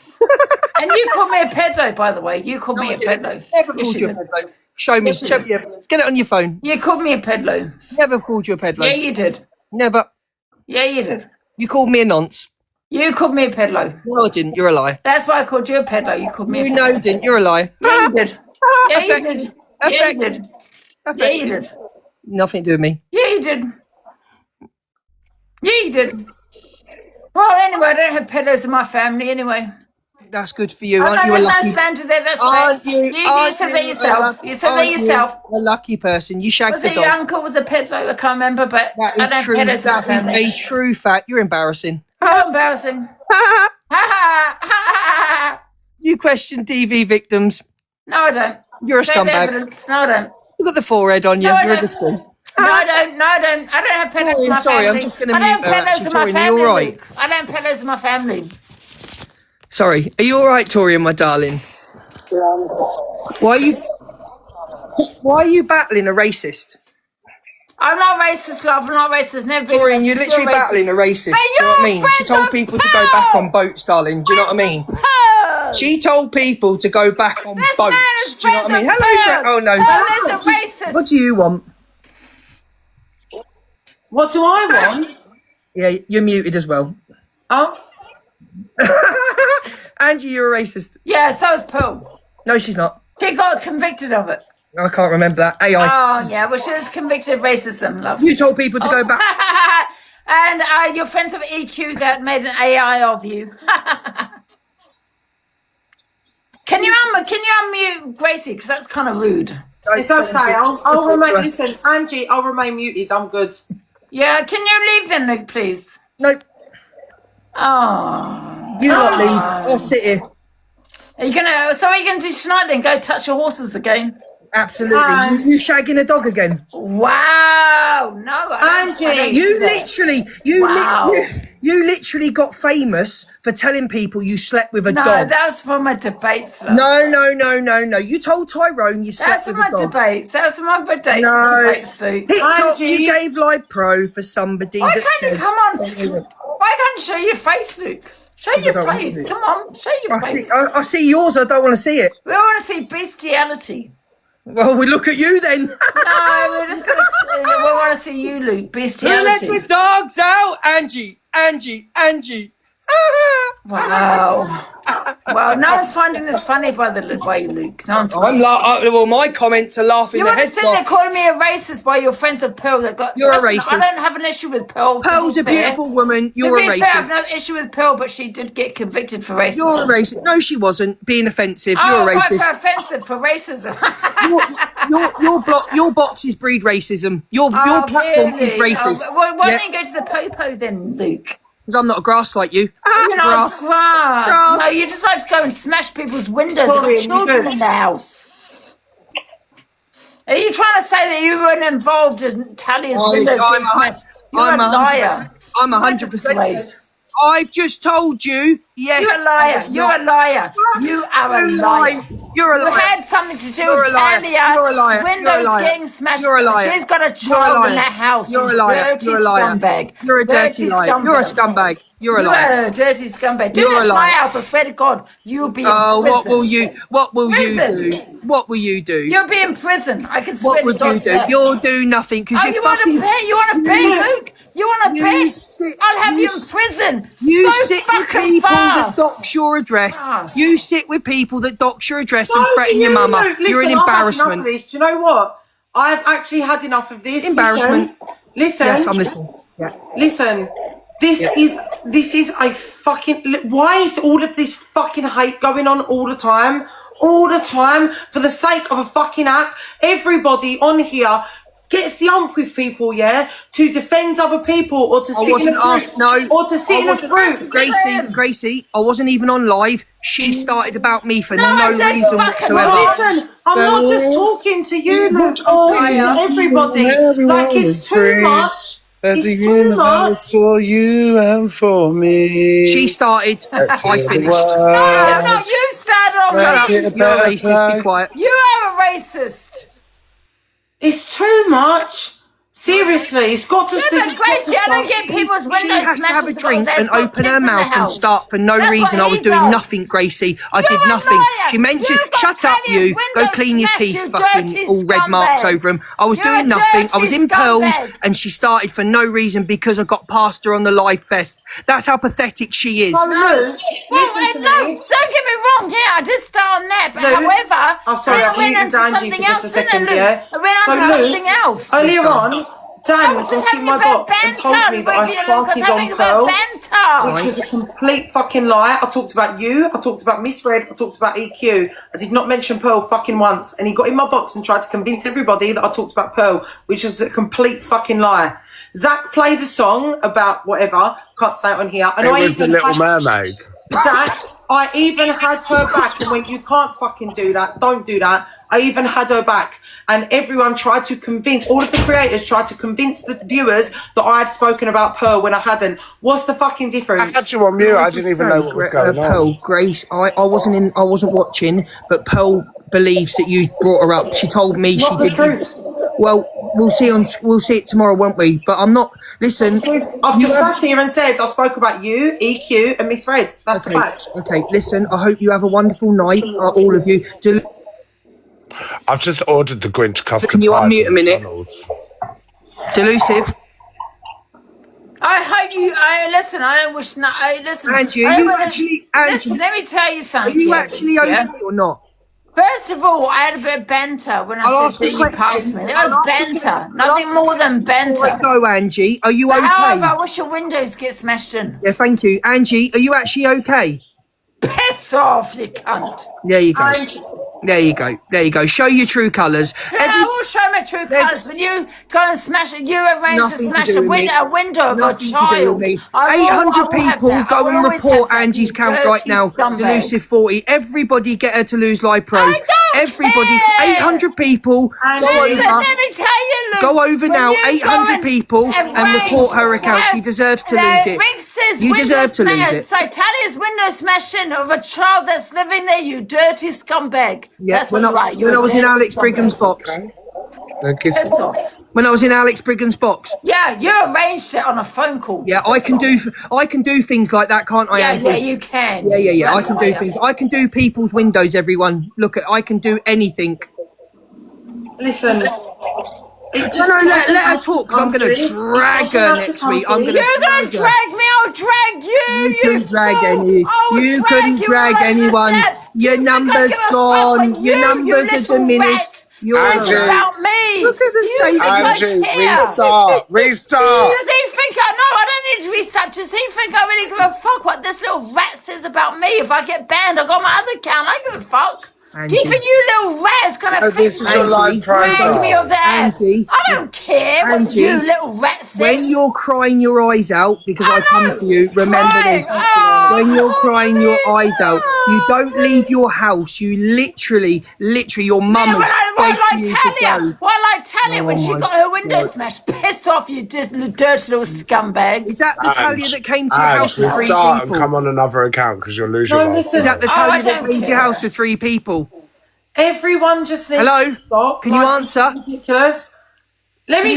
And you called me a peddler, by the way. You called me a peddler. Never Yes, called you you a did. peddler. Show me. Yes, you Show did. me evidence. Get it on your phone. You called me a peddler. Never called you a peddler. Yeah, you did. Never. Yeah, you did. You called me a nonce. You called me a peddler. No, I didn't. You're a lie. That's why I called you a peddler. You called me a You peddler. know you didn't. You're a lie. Yeah, you did. Yeah, you Affected. did. Yeah, you Affected. did. Yeah, you did. Nothing to do with me. Yeah, you did. Yeah, you did. Well, anyway, I don't have peddlers in my family anyway. That's good for you. Oh, Aren't no, you a there's no lucky? slander there. That's Aren't facts. you? You Aren't said that you yourself. a You said that aren't yourself. you a lucky person. You shagged Was the it your dog. uncle was a peddler? I can't remember, but That I is don't true. have peddlers in my That is family. a true fact. You're embarrassing. How embarrassing. Ha ha ha. You question DV victims. No, I don't. You're a Show the scumbag. evidence. No, I don't. Look at the forehead on you. No, I You're a don't. disgrace. No, I don't. No, I don't. I don't have peddlers in Maureen, my sorry, I'm family. just gonna I don't mute her, have peddlers actually. in my Torian, are you family. all right? Luke. I don't have peddlers in my family. Sorry. Are you all right, Torian, my darling? Why are you battling a racist? I'm not racist, love. I'm not racist. Never been Torian, racist. you're literally racist. battling a racist. Hey, Do you know what I you're mean? She friends told with people to go back on boats, darling. Do you know what I mean? Pearl. She told people to go back on This boats. man is Do you know what I mean? friends Hello, with Pearl. oh no. Pearl is a racist. What do you want? What do I want? Yeah, you're muted as well. Oh, Angie, you're a racist. Yeah, so is Pearl. No, she's not. She got convicted of it. I can't remember that. AI. Oh, yeah. Well, she was convicted of racism, love. You told people to go back. And you're friends with EQ that made an AI of you. Can you unmute Gracie? Because that's kind of rude. It's okay. I'll remain. Listen, Angie, I'll remain muted. I'm good. Yeah, can you leave then, Luke, please? Nope. Oh. You lot leave. I'll sit here. So are you gonna do tonight then? Go touch your horses again? Absolutely. You shagging a dog again? Wow. No, Angie. You literally got famous for telling people you slept with a dog. No, that was from my debates. No. You told Tyrone you slept with a dog. That was from my debates. No. Luke. TikTok, you gave Live Pro for somebody Why that can't said... you come on? Why can't you show your face, Luke? Show your face. Come on, show your face. I see yours, I don't want to see it. We want to see bestiality. Well, we look at you then. No, we're just going to... We want to see you, Luke. Bestiality. Who let the dogs out? Angie. Wow. Well, no one's finding this funny by the way, Luke. No one's well, my comments are laughing their heads off. You want to sit there calling me a racist while you're friends with Pearl? You're a racist. I don't have an issue with Pearl. Pearl's a beautiful woman. You're a racist. I have no issue with Pearl, but she did get convicted for racism. You're a racist. No, she wasn't. Being offensive. You're a racist. Oh, offensive for racism. your boxes breed racism. Your platform is racist. Why don't you go to the popo then, Luke? Because I'm not a grass like you. You're not grass. No, you just like to go and smash people's windows. You've got children in the house. Are you trying to say that you weren't involved in Talia's windows? You're a liar. I'm 100%. I've just told you, yes. You're a liar. You're a liar. You are a liar. You're a liar. You had something to do with Talia's windows getting smashed. You're a liar. She's got a child in that house. You're a liar. You're a liar. Scumbag. You're a dirty liar. You're a scumbag. You're a liar. You're a dirty scumbag. Do that to my house. I swear to God, you'll be in prison. What will you do? What will you do? You'll be in prison. I can swear to God. What would you do? You'll do nothing because you want to pay? You want to pay, Luke? You want to pay? I'll have you in prison. You sit with people that dox your address. You sit with people that dox your address and threaten your mama. You're an embarrassment. Do you know what? I've actually had enough of this. Embarrassment. Listen. Yes, I'm listening. Yeah. Listen. This is a fucking... Why is all of this fucking hate going on all the time? All the time? For the sake of a fucking app? Everybody on here gets the ump with people, yeah? To defend other people or to sit in a group. Or to sit in a group. Gracie, I wasn't even on live. She started about me for no reason whatsoever. Listen, I'm not just talking to you, Luke. I'm talking to everybody. Like, it's too much. There's a universe for you and for me. She started. I finished. No, you started. You're a racist. Be quiet. You are a racist. It's too much. Seriously, it's got to. I don't get people's windows. She has to have a drink and open her mouth and start for no reason. I was doing nothing, Gracie. I did nothing. She mentioned, shut up, you. Go clean your teeth, fucking all red marks over them. I was doing nothing. I was in pearls, and she started for no reason because I got past her on the live fest. That's how pathetic she is. Listen to me. Don't get me wrong. Yeah, I did start on that, but however, I'm sorry, I went into Angie for just a second, yeah. I went on to something else. Earlier on, Dan got in my box and told me that I started on Pearl, which was a complete fucking lie. I talked about you, I talked about Miss Red, I talked about EQ. I did not mention Pearl fucking once. And he got in my box and tried to convince everybody that I talked about Pearl, which was a complete fucking lie. Zach played a song about whatever, can't say it on here. And it was The Little Mermaid. Zach, I even had her back and went, you can't fucking do that, don't do that. I even had her back. And everyone tried to convince, all of the creators tried to convince the viewers that I had spoken about Pearl when I hadn't. What's the fucking difference? I had you on mute, I didn't even know what was going on. Pearl, Grace, I wasn't watching, but Pearl believes that you brought her up. She told me she did. Truth. Well, we'll see it tomorrow, won't we? But I'm not. Listen, I've just sat here and said I spoke about you, EQ, and Miss Red. That's the facts. Okay, listen. I hope you have a wonderful night, all of you. I've just ordered the Grinch custard pie. Can you unmute a minute? Delusive. I hope you. Listen. I don't wish. Listen. Angie, listen. Let me tell you something. Are you actually okay or not? First of all, I had a bit of banter when I said that you passed me. It was banter, nothing more than banter. Go, Angie. Are you okay? However, I wish your windows get smashed in. Yeah, thank you, Angie. Are you actually okay? Piss off, you cunt. There you go. There you go. There you go. Show your true colours. I will show my true colours when you go and smash it. You arrange to smash a window of a child. 800 people go and report Angie's count right now. Delusive 40. Everybody get her to lose live pro. Everybody, 800 people. Let me tell you, Luke, go over now, 800 people, and report her account. She deserves to lose it. Rick says you deserve to lose it. So Talia's window smashing of a child that's living there, you dirty scumbag. Yeah, that's what you're right. When I was in Alex Brigham's box. When I was in Alex Brigham's box. Yeah, you arranged it on a phone call. Yeah, I can do things like that, can't I, Angie? Yeah, you can. Yeah. I can do things. I can do people's windows, everyone. Look, I can do anything. Listen. Let her talk, because I'm going to drag her next week. You're going to drag me, I'll drag you. You couldn't drag anyone. Your number's gone. Your numbers are diminished. About me. Look at the state. Angie, restart. Does he think I don't need to restart. Does he think I really give a fuck what this little rat says about me? If I get banned, I got my other account. I don't give a fuck. Angie. Do you think you little rat is gonna this is your live drag me of that? Angie, I don't care what you little rat says. When you're crying your eyes out because I come for you, remember this. When you're crying your eyes out, you don't leave your house. You literally, your mum is begging you to go. Well, I tell you when she got her window smashed, pissed off, you just dirty little scumbag. Is that the Talia that came to your house with 3 people? And come on another account because you'll lose your life. Is that the Talia that came to your house with 3 people? Everyone just needs to stop. Can you answer? Ridiculous. Let me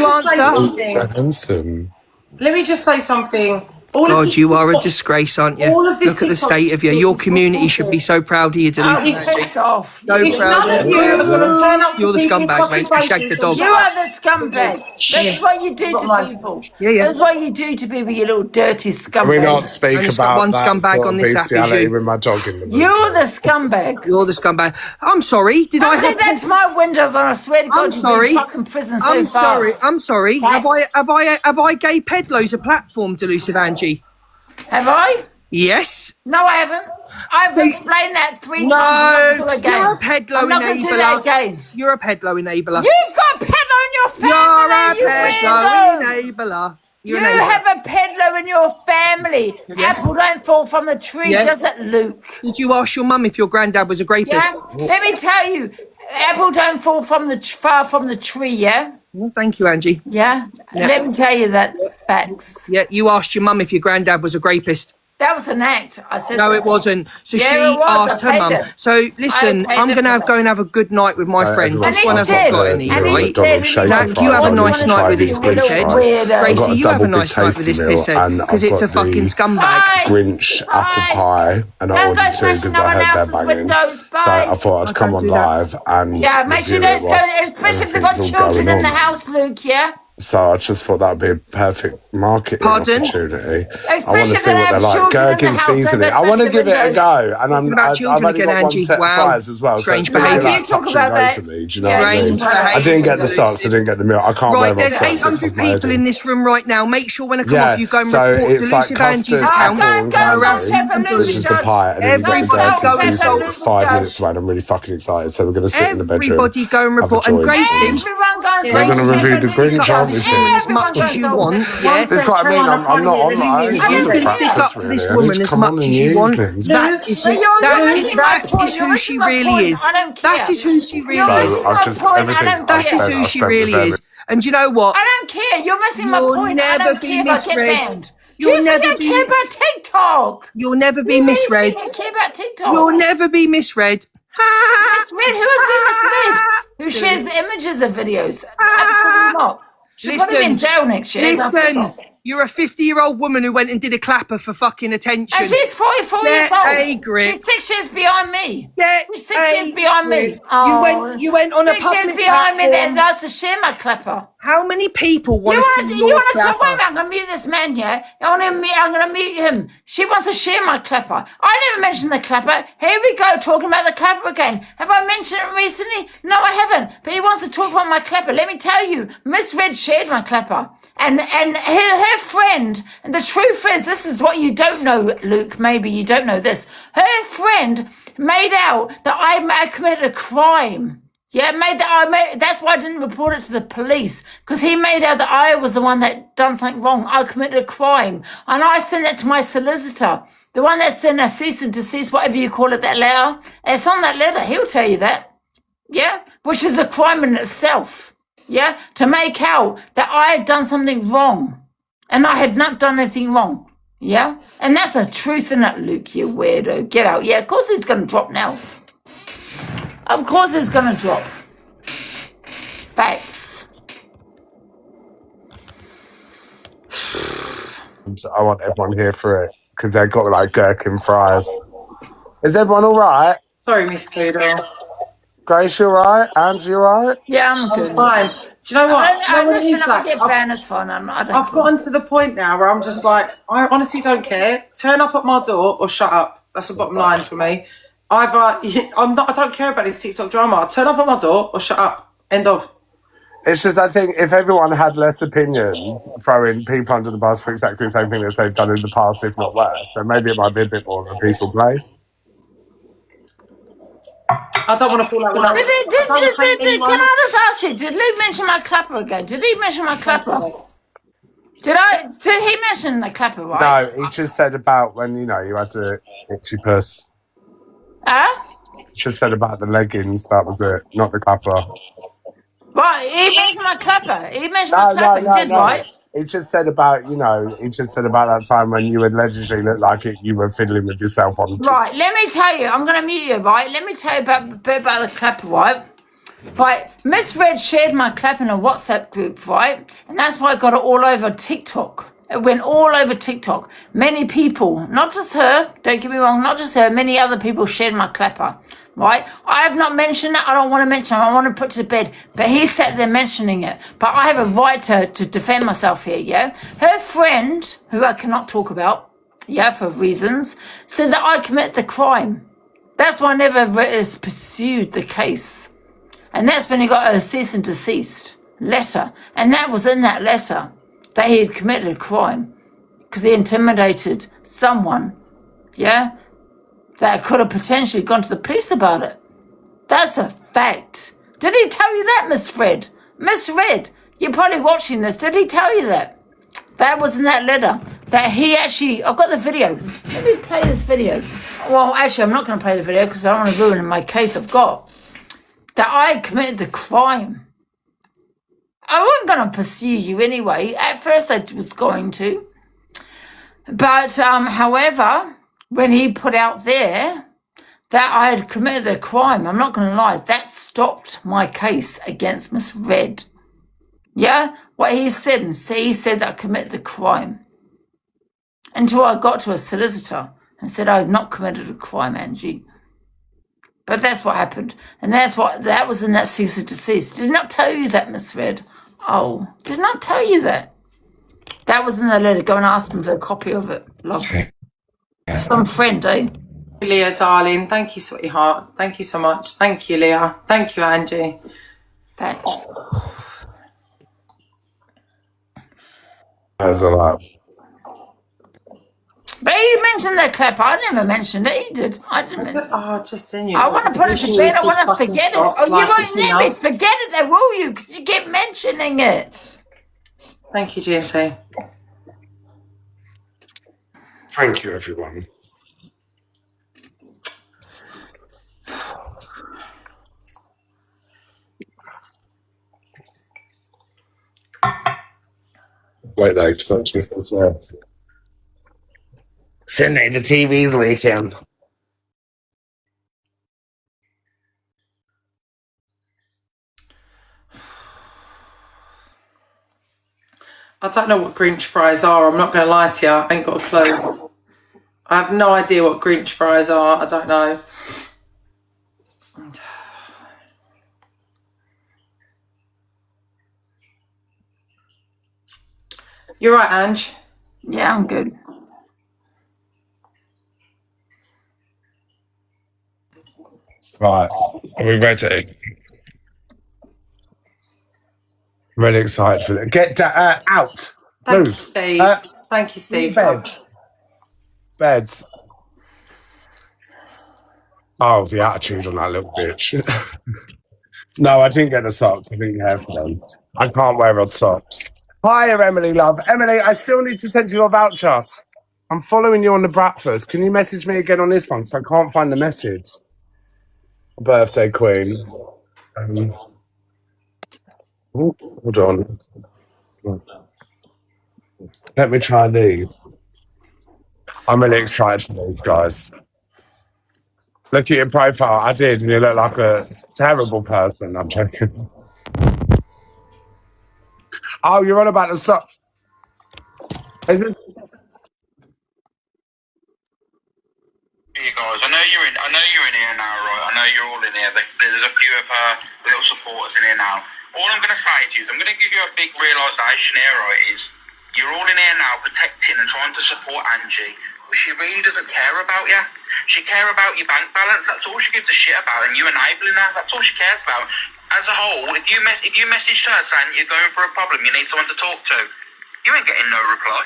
just say something. God, you are a disgrace, aren't you? Look at the state of you. Your community should be so proud of you, Delusive Angie. So proud of you. You're the scumbag, mate. You shagged the dog. You are the scumbag. That's what you do to people. That's what you do to people, you little dirty scumbag. We not speak about one scumbag on this app, is you? With my dog in the room. You're the scumbag. You're the scumbag. I'm sorry. Did I have that to my windows on? I swear to God, I'm sorry. You've been fucking prison so fast. I'm sorry. Have I gave pedlos a platform, Delusive Angie? Have I? Yes. No, I haven't. I've explained that 3 times. No, you're a pedlo enabler. You're a pedlo enabler. You've got a pedlo in your family. You're a pedlo enabler. You have a pedlo in your family. Yes. Apple don't fall from the tree, does it, Luke? Did you ask your mum if your granddad was a rapist? Yeah. Let me tell you, apple don't fall far from the tree, yeah? Well, thank you, Angie. Yeah? Let me tell you that, facts. Yeah, you asked your mum if your granddad was a rapist. That was an act. I said no, it wasn't. So she asked her mum. So listen, I'm going to go and have a good night with my friends. This one hasn't got any, right? Zach, you have a nice night with this pisshead. Gracie, you have a nice night with this pisshead because it's a fucking scumbag. Grinch apple pie, and I ordered 2 because I heard they're banging. So I thought I'd come on live and make sure don't go, especially if they've got children in the house, Luke. Yeah. So I just thought that would be a perfect marketing opportunity. I want to see what they're like. Gherkin seasoning. I want to give it a go. And I've only got one set of fries as well. Strange behaviour. behaviour. Talk about that. Do you know what I mean? I didn't get the socks. I didn't get the milk. I can't wear my socks. There's 800 people in this room right now. Make sure when I come off, you go and report Delusive Angie's account. Which is the pie. Everybody go and solve. It's 5 minutes away and I'm really fucking excited. So we're going to sit in the bedroom. Everybody go and report. And Gracie, we're going to review the Grinch, aren't we? As much as you want, yeah. That's what I mean. I'm not on that. You can stick up for this woman as much as you want. That is who she really is. That is who she really is. That is who she really is. And you know what? I don't care. You're missing my point. You'll never be misread. You'll never be. Care about TikTok. You'll never be misread. I care about TikTok. You'll never be misread. Misread? Who has been misread? Who shares images of videos? Absolutely not. She'll put him in jail next year. Listen, you're a 50-year-old woman who went and did a clapper for fucking attention. And she's 44 years old. She's 6 years behind me. She's 6 years behind me. You went on a public 6 years behind me. That's a shame, my clapper. How many people want to see your You want to clapper? talk about? I'm going to mute this man, yeah? I'm going to mute him. She wants to share my clapper. I never mentioned the clapper. Here we go, talking about the clapper again. Have I mentioned it recently? No, I haven't. But he wants to talk about my clapper. Let me tell you, Miss Red shared my clapper. And her friend, and the truth is, this is what you don't know, Luke. Maybe you don't know this. Her friend made out that I committed a crime. Yeah, that's why I didn't report it to the police, because he made out that I was the one that done something wrong. I committed a crime. And I sent it to my solicitor, the one that sent a cease and desist, whatever you call it, that letter. It's on that letter. He'll tell you that. Yeah, which is a crime in itself. Yeah, to make out that I had done something wrong. And I had not done anything wrong. Yeah, and that's the truth in it, Luke, you weirdo. Get out. Yeah, of course he's going to drop now. Of course it's going to drop. Facts. I want everyone here for it because they've got like gherkin fries. Is everyone all right? Sorry, Miss Poodle. Grace, you all right? Angie, you all right? Yeah, I'm good. Fine. Do you know what? I've gotten to the point now where I'm just like, I honestly don't care. Turn up at my door or shut up. That's the bottom line for me. I don't care about this TikTok drama. Turn up at my door or shut up. End of. It's just, I think if everyone had less opinions, throwing people under the bus for exactly the same thing as they've done in the past, if not worse, then maybe it might be a bit more of a peaceful place. I don't want to fall out with Can I just ask you, did Luke mention my clapper again? Did he mention my clapper? Did he mention the clapper, right? No, he just said about when, you had to itchy puss. Huh? He just said about the leggings, that was it, not the clapper. Right, he mentioned my clapper. He mentioned my clapper. He did, right? He just said about, that time when you allegedly looked like you were fiddling with yourself on TikTok. Right, let me tell you, I'm going to mute you, right? Let me tell you a bit about the clapper, right? Right, Miss Red shared my clap in a WhatsApp group, right? And that's why I got it all over TikTok. It went all over TikTok. Many people, not just her, don't get me wrong, not just her, many other people shared my clapper, right? I have not mentioned it. I don't want to mention it. I want to put it to bed. But he sat there mentioning it. But I have a right to defend myself here, yeah? Her friend, who I cannot talk about, yeah, for reasons, said that I committed the crime. That's why I never pursued the case. And that's when he got a cease and desist letter. And that was in that letter that he had committed a crime because he intimidated someone, yeah, that could have potentially gone to the police about it. That's a fact. Did he tell you that, Miss Red? Miss Red, you're probably watching this. Did he tell you that? That was in that letter. That he actually... I've got the video. Let me play this video. Well, actually, I'm not going to play the video because I don't want to ruin my case I've got. That I committed the crime. I wasn't going to pursue you anyway. At first, I was going to. But, however, when he put out there that I had committed a crime, I'm not going to lie, that stopped my case against Miss Red. Yeah? What he said, he said that I committed the crime. Until I got to a solicitor and said I had not committed a crime, Angie. But that's what happened. And that was in that cease and desist. Did not tell you that, Miss Red. Oh, did not tell you that. That was in the letter. Go and ask them for a copy of it. Love. Some friend, eh? Leah, darling. Thank you, sweetheart. Thank you so much. Thank you, Leah. Thank you, Angie. Thanks. That's a lot. But he mentioned that clap. I never mentioned it. He did. I didn't. Just send you. I want to put it to bed. I want to forget it. Oh, you won't let me forget it, though, will you? Because you keep mentioning it. Thank you, GSA. Thank you, everyone. Wait, though, Sydney, the TV's leaking. I don't know what Grinch fries are. I'm not going to lie to you. I ain't got a clue. I have no idea what Grinch fries are. I don't know. You're right, Ange. Yeah, I'm good. Right. Are we ready? Really excited for it. Get out. Thank Move. you, Steve. Thank you, Steve. Beds. Oh, the attitude on that little bitch. No, I didn't get the socks. I didn't care for them. I can't wear odd socks. Hiya, Emily, love. Emily, I still need to send you a voucher. I'm following you on the breakfast. Can you message me again on this one? Because I can't find the message. Birthday queen. Hold on. Let me try these. I'm really excited for these guys. Look at your profile. I did, and you look like a terrible person. I'm joking. Oh, you're on about the sock. Is it? You guys, I know you're in here now, right? I know you're all in here. There's a few of her little supporters in here now. All I'm going to say to you is I'm going to give you a big realisation here, right, is you're all in here now protecting and trying to support Angie, but she really doesn't care about you. She cares about your bank balance. That's all she gives a shit about, and you enabling her. That's all she cares about. As a whole, if you message her saying you're going for a problem, you need someone to talk to, you ain't getting no reply.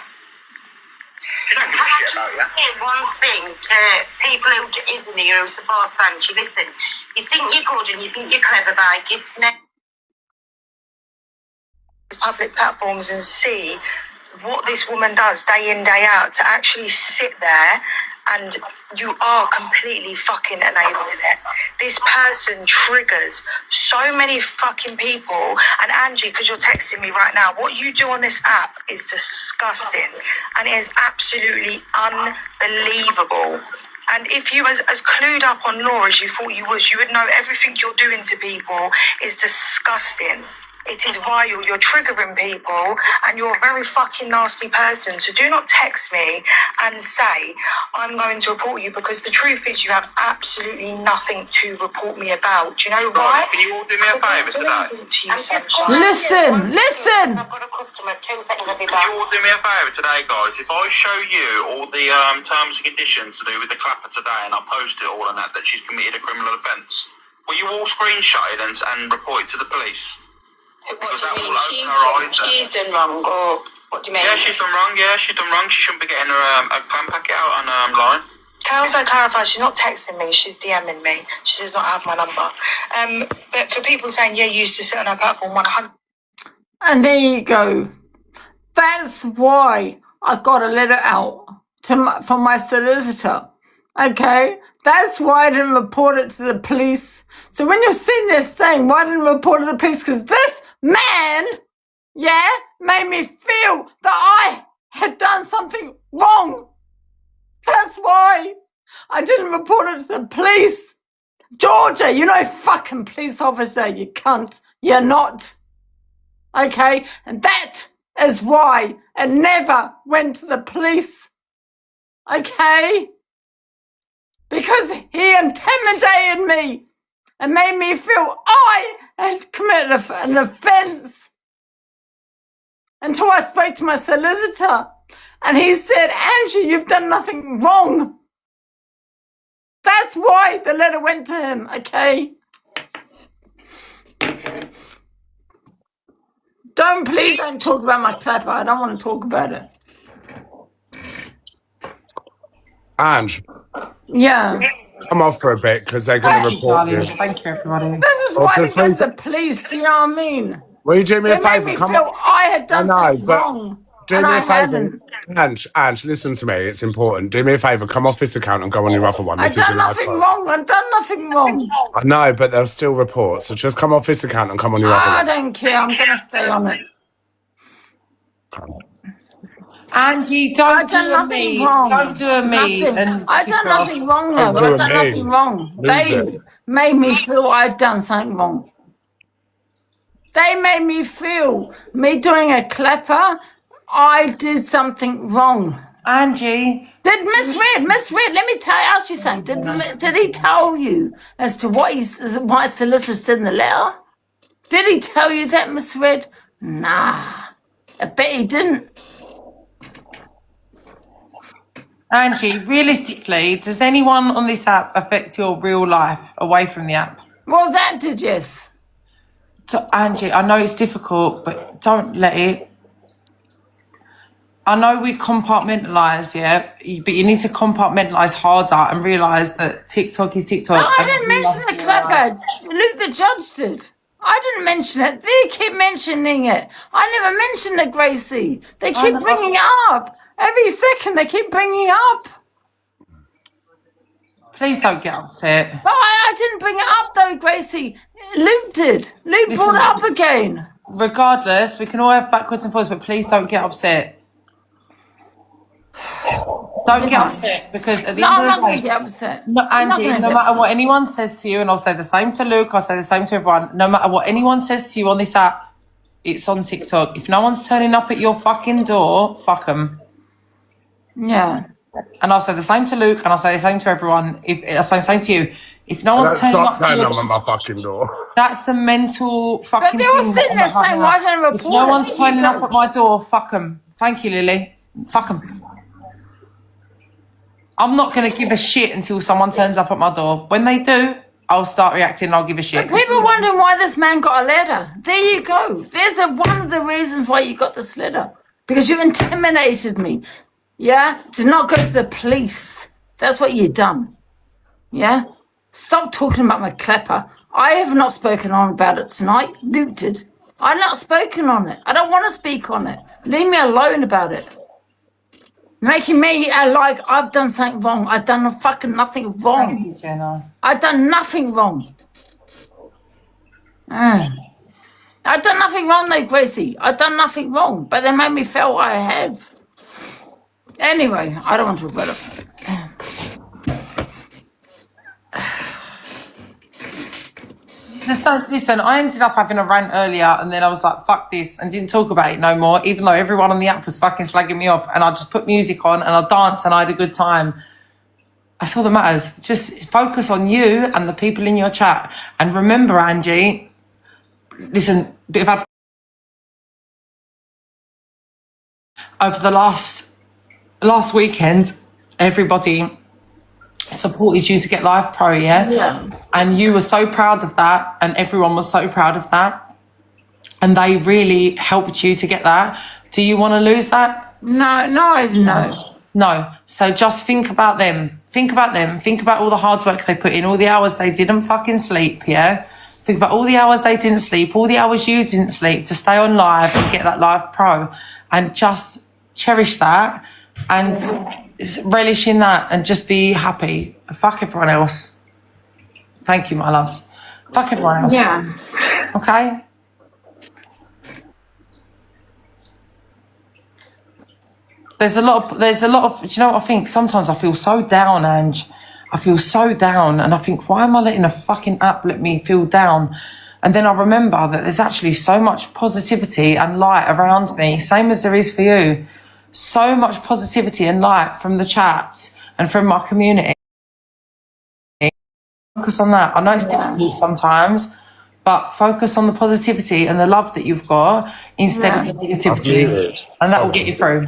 She don't give a shit about you. Say one thing to people who isn't here who support Angie. Listen, you think you're good and you think you're clever by giving public platforms and see what this woman does day in, day out, to actually sit there and you are completely fucking enabling it. This person triggers so many fucking people. And Angie, because you're texting me right now, what you do on this app is disgusting and it is absolutely unbelievable. And if you as clued up on law as you thought you was, you would know everything you're doing to people is disgusting. It is vile. You're triggering people and you're a very fucking nasty person. So do not text me and say, I'm going to report you, because the truth is you have absolutely nothing to report me about. Do you know why? Can you all do me a favour today? Listen. I've got a customer. 2 seconds, I'll be Can back. you all do me a favour today, guys? If I show you all the terms and conditions to do with the clapper today and I post it all on that she's committed a criminal offence, will you all screenshot it and report it to the police? What do you mean? She's done wrong, or what do you mean? Yeah, she's done wrong. She shouldn't be getting a plan packet out on line. Can I also clarify, she's not texting me, she's DMing me. She does not have my number. But for people saying, yeah, you used to sit on her platform 100... And there you go. That's why I got a letter out from my solicitor. Okay? That's why I didn't report it to the police. So when you're sitting there saying, why didn't I report it to the police? Because this man, made me feel that I had done something wrong. That's why I didn't report it to the police. Georgia, you're no fucking police officer, you cunt. You're not. Okay? And that is why it never went to the police. Okay? Because he intimidated me and made me feel I had committed an offence. Until I spoke to my solicitor and he said, Angie, you've done nothing wrong. That's why the letter went to him, okay? Please don't talk about my clapper. I don't want to talk about it. Ange. Yeah. I'm off for a bit because they're going to report you. Thank you, everybody. This is why we went to the police, do you know what I mean? Will you do me a favour? They made me feel I had done something wrong. Do me a favour. Ange, listen to me. It's important. Do me a favour. Come off this account and go on your other one. I've done nothing wrong. I've done nothing wrong. I know, but they'll still report. So just come off this account and come on your other one. I don't care. I'm going to stay on it. Angie, don't do a me. Don't do a me. I've done nothing wrong, though. I've done nothing wrong. They made me feel I'd done something wrong. They made me feel me doing a clapper, I did something wrong. Angie. Did Miss Red, let me ask you something. Did he tell you as to what solicitor said in the letter? Did he tell you that, Miss Red? Nah. I bet he didn't. Angie, realistically, does anyone on this app affect your real life away from the app? Well, that did, yes. So, Angie, I know it's difficult, but don't let it. I know we compartmentalise, yeah, but you need to compartmentalise harder and realise that TikTok is TikTok. No, I didn't mention the clever. Luke the judge did. I didn't mention it. They keep mentioning it. I never mentioned it, Gracie. They keep bringing it up. Every second they keep bringing it up. Please don't get upset. But I didn't bring it up though, Gracie. Luke did. Luke brought it up again. Regardless, we can all have backwards and forwards, but please don't get upset. Don't get upset because at the end of the day, I'm not going to get upset. No, Angie, no matter what anyone says to you, and I'll say the same to Luke, I'll say the same to everyone, no matter what anyone says to you on this app, it's on TikTok. If no one's turning up at your fucking door, fuck them. Yeah. And I'll say the same to Luke, and I'll say the same to everyone. I'll say the same to you. If no one's turning up at my fucking door. That's the mental fucking thing. But they're all sitting there saying, why don't I report If no one's turning up at my door, fuck them. Thank you, Lily. Fuck them. I'm not going to give a shit until someone turns up at my door. When they do, I'll start reacting and I'll give a shit. But people are wondering why this man got a letter. There you go. There's one of the reasons why you got this letter. Because you intimidated me. Yeah? To not go to the police. That's what you done. Yeah? Stop talking about my klepper. I have not spoken on about it tonight. Luke did. I've not spoken on it. I don't want to speak on it. Leave me alone about it. Making me like I've done something wrong. I've done fucking nothing wrong. Thank you, Jenna. I've done nothing wrong. I've done nothing wrong though, Gracie. I've done nothing wrong. But they made me feel I have. Anyway, I don't want to talk about it. Listen, I ended up having a rant earlier and then I was like, fuck this, and didn't talk about it no more, even though everyone on the app was fucking slagging me off, and I just put music on and I danced and I had a good time. That's all that matters. Just focus on you and the people in your chat. And remember, Angie, listen, bit of advice. Over the last weekend, everybody supported you to get Live Pro, yeah? And you were so proud of that, and everyone was so proud of that, and they really helped you to get that. Do you want to lose that? No. So just think about them. Think about all the hard work they put in, all the hours they didn't fucking sleep, yeah? Think about all the hours they didn't sleep, all the hours you didn't sleep to stay on live and get that Live Pro, and just cherish that and relish in that and just be happy. Fuck everyone else. Thank you, my loves. Fuck everyone else. Yeah. Okay? There's a lot of, do you know what I think? Sometimes I feel so down, Ange. I feel so down, and I think, why am I letting a fucking app let me feel down? And then I remember that there's actually so much positivity and light around me, same as there is for you. So much positivity and light from the chats and from my community. Focus on that. I know it's difficult sometimes, but focus on the positivity and the love that you've got instead of the negativity. And that will get you through.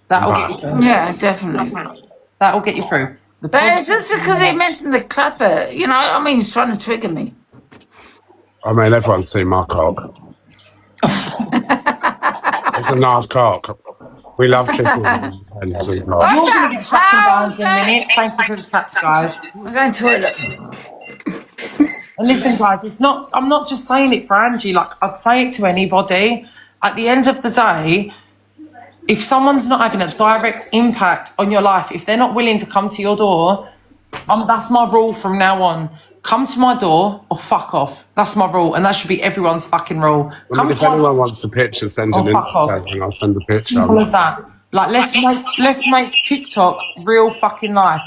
That will get you through. Yeah, definitely. That will get you through. But it's just because he mentioned the clapper, you know, I mean, he's trying to trigger me. I mean, everyone's seen my cock. It's a nice cock. We love chicken. And You're going to get fucking bands in a minute. Thank you for the cats, guys. I'm going to toilet. And listen, guys, I'm not just saying it for Angie. Like, I'd say it to anybody. At the end of the day, if someone's not having a direct impact on your life, if they're not willing to come to your door, that's my rule from now on. Come to my door or fuck off. That's my rule, and that should be everyone's fucking rule. If anyone wants the picture, send an Insta and I'll send the picture. Simple as that. Like, let's make TikTok real fucking life.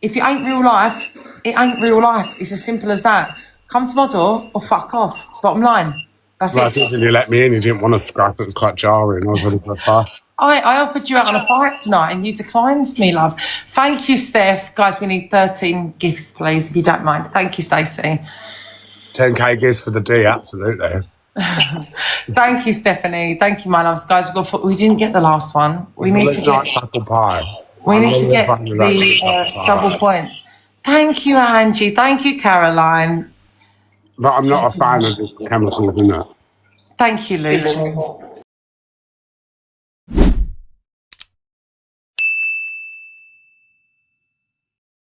If it ain't real life, it ain't real life. It's as simple as that. Come to my door or fuck off. Bottom line. That's it. I think when you let me in, you didn't want to scrap. It was quite jarring. I was ready for a fight. I offered you out on a fight tonight and you declined me, love. Thank you, Steph. Guys, we need 13 gifts, please, if you don't mind. Thank you, Stacey. 10k gifts for the D, absolutely. Thank you, Stephanie. Thank you, my loves. Guys, we didn't get the last one. We need to get... apple pie. We need to get the double points. Thank you, Angie. Thank you, Caroline. But I'm not a fan of the chemicals in it. Thank you, Lucy.